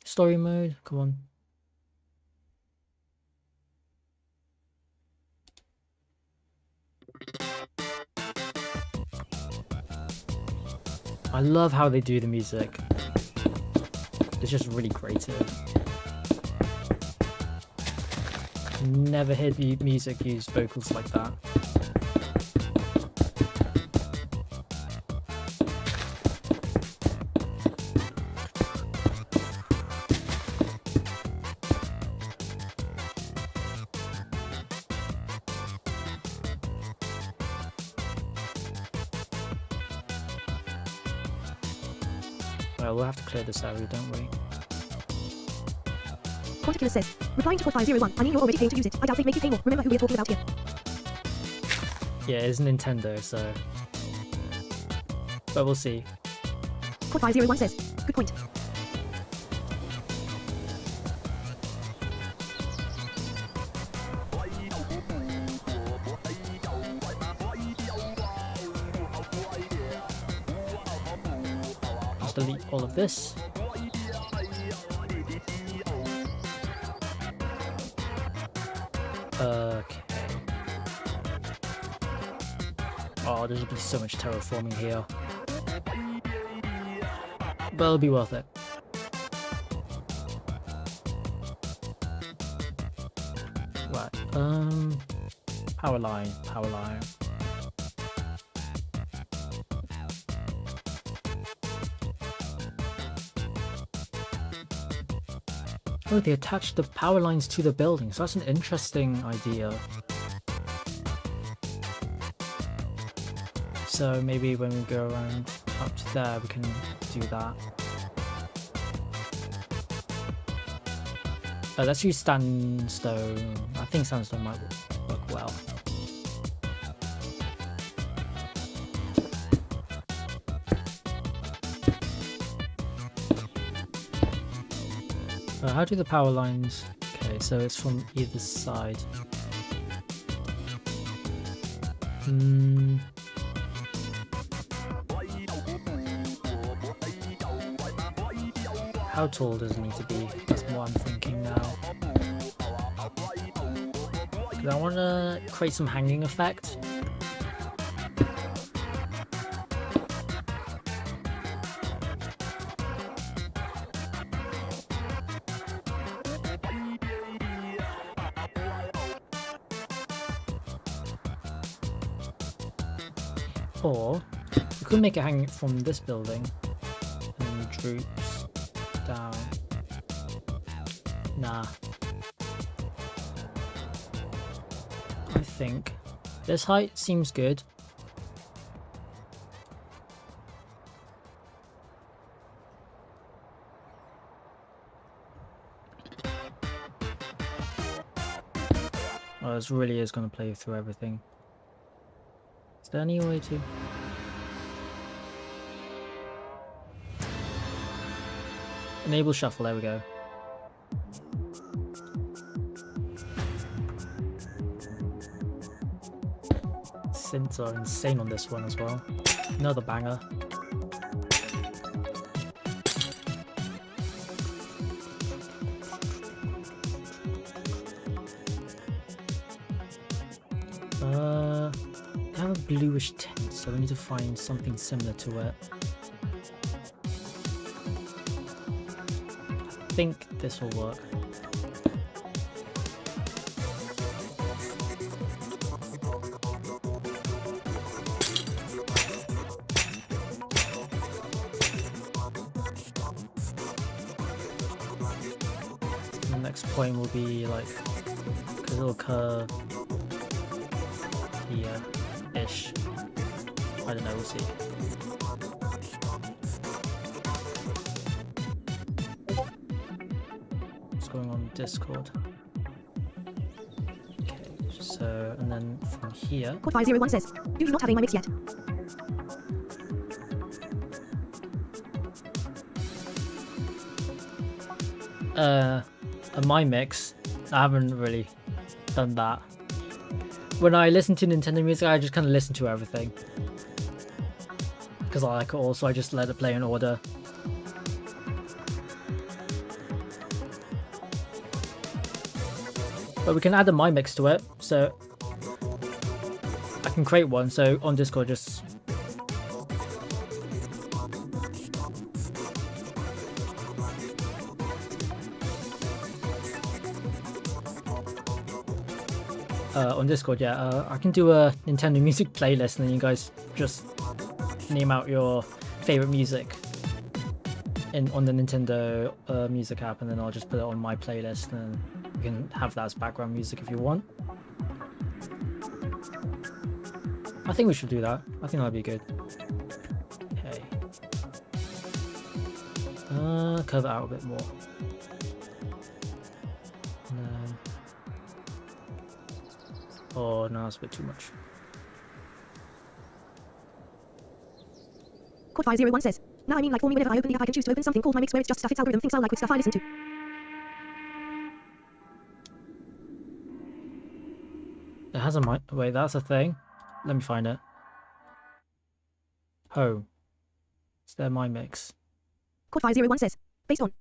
Speaker 2: Story mode, come on. I love how they do the music. It's just really creative. Never heard the music use vocals like that. Well, we'll have to clear this area, don't we?
Speaker 1: Quanticulus says, replying to Quad 501, I mean you're already paying to use it. I doubt they'd make you pay more. Remember who we're talking about here.
Speaker 2: Yeah, it's Nintendo, so... But we'll see.
Speaker 1: Quad 501 says, good point.
Speaker 2: Just delete all of this. Okay. Oh, there's gonna be so much terraforming here. But it'll be worth it. Right, power line. Oh, they attached the power lines to the building, so that's an interesting idea. So maybe when we go around up to there, we can do that. Let's use sandstone. I think sandstone might work well. How do the power lines... Okay, so it's from either side. How tall does it need to be? That's what I'm thinking now. Do I want to create some hanging effect? Or we could make it hang from this building and droops down. Nah. I think this height seems good. Oh, this really is going to play through everything. Is there any way to... Enable shuffle, there we go. Synths are insane on this one as well. Another banger. They have a bluish tint, so we need to find something similar to it. I think this will work. The next point will be like a little curve here ish. I don't know, we'll see. Going on Discord. Okay, so and then from here.
Speaker 1: Quad 501 says, do you not have a my mix yet?
Speaker 2: A my mix. I haven't really done that. When I listen to Nintendo music, I just kind of listen to everything because I like it all, so I just let it play in order. But we can add a my mix to it, so I can create one. So on Discord, just on Discord, yeah. I can do a Nintendo music playlist, and then you guys just name out your favorite music on the Nintendo music app, and then I'll just put it on my playlist, and you can have that as background music if you want. I think we should do that. I think that'd be good. Okay. Curve it out a bit more. Oh no, that's a bit too much.
Speaker 1: Quad 501 says, now I mean like for me whenever I open the app I can choose to open something called My Mix where it's just stuff its algorithm thinks I'll like with stuff I listen to.
Speaker 2: It has a mic. Wait, that's a thing. Let me find it. Home. Is there My Mix?
Speaker 1: Quad 501 says, based on.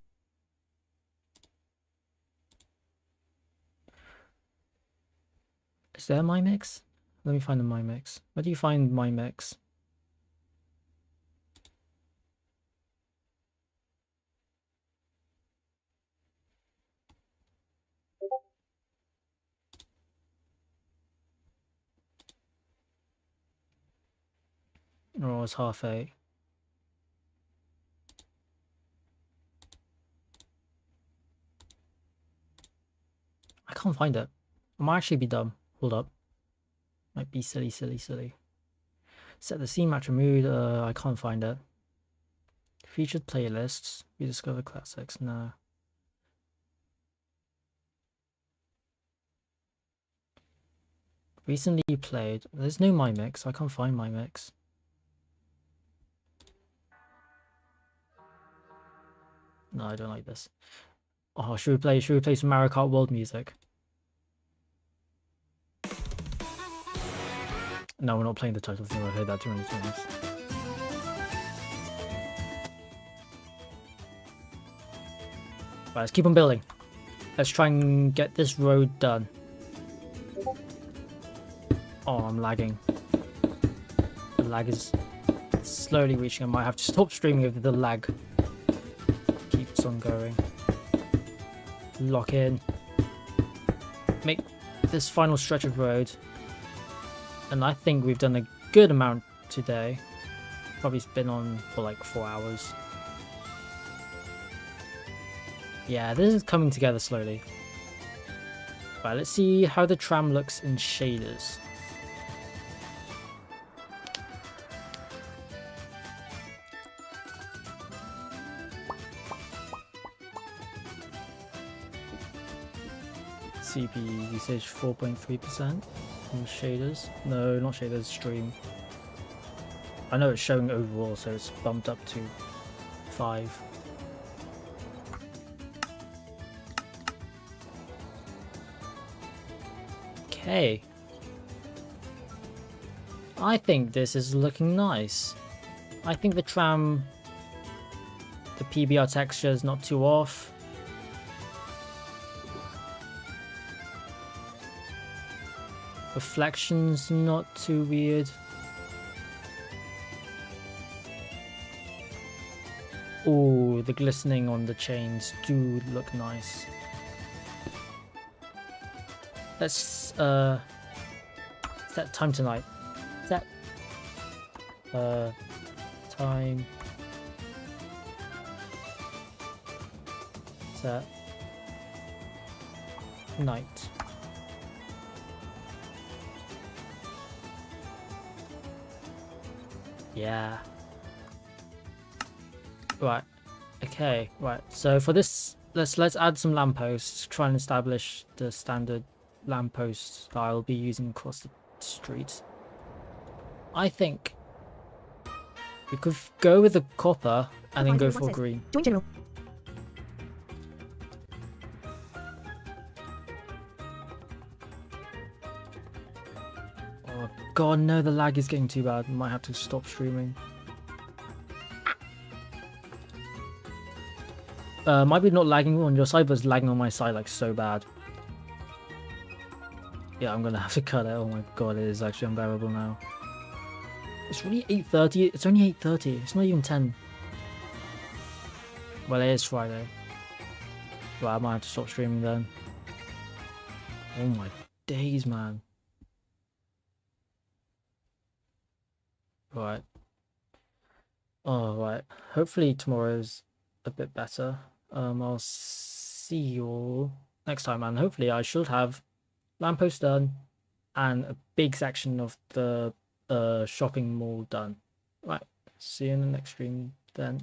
Speaker 2: Is there My Mix? Let me find the My Mix. Where do you find My Mix? Oh, it's 8:30. I can't find it. I might actually be dumb. Hold up. Might be silly. Set the scene, match a mood. I can't find it. Featured playlists. Rediscover classics. No. Recently played. There's no My Mix. I can't find My Mix. No, I don't like this. Oh, should we play some Mario Kart World music? No, we're not playing the title theme. I've heard that too many times. Right, let's keep on building. Let's try and get this road done. Oh, I'm lagging. The lag is slowly reaching. I might have to stop streaming if the lag keeps on going. Lock in. Make this final stretch of road. And I think we've done a good amount today. Probably been on for like 4 hours. Yeah, this is coming together slowly. Right, let's see how the tram looks in shaders. CPU usage 4.3%. Shaders? No, not shaders, stream. I know it's showing overall, so it's bumped up to 5. Okay. I think this is looking nice. I think the tram, the PBR texture is not too off. Reflections not too weird. Oh, the glistening on the chains do look nice. Let's set time tonight. Set time set night. Yeah. Right. Okay. Right. So for this, let's add some lampposts. Try and establish the standard lampposts that I'll be using across the street. I think we could go with the copper and then go for green.
Speaker 1: Join general.
Speaker 2: Oh god, no, the lag is getting too bad. Might have to stop streaming. Might be not lagging on your side, but it's lagging on my side like so bad. Yeah, I'm gonna have to cut it. Oh my god, it is actually unbearable now. It's really 8:30. It's only 8:30. It's not even 10. Well, it is Friday. Well, I might have to stop streaming then. Oh my days, man. Right. Oh, right. Hopefully tomorrow's a bit better. I'll see you all next time, and hopefully I should have lamppost done and a big section of the shopping mall done. Right. See you in the next stream then.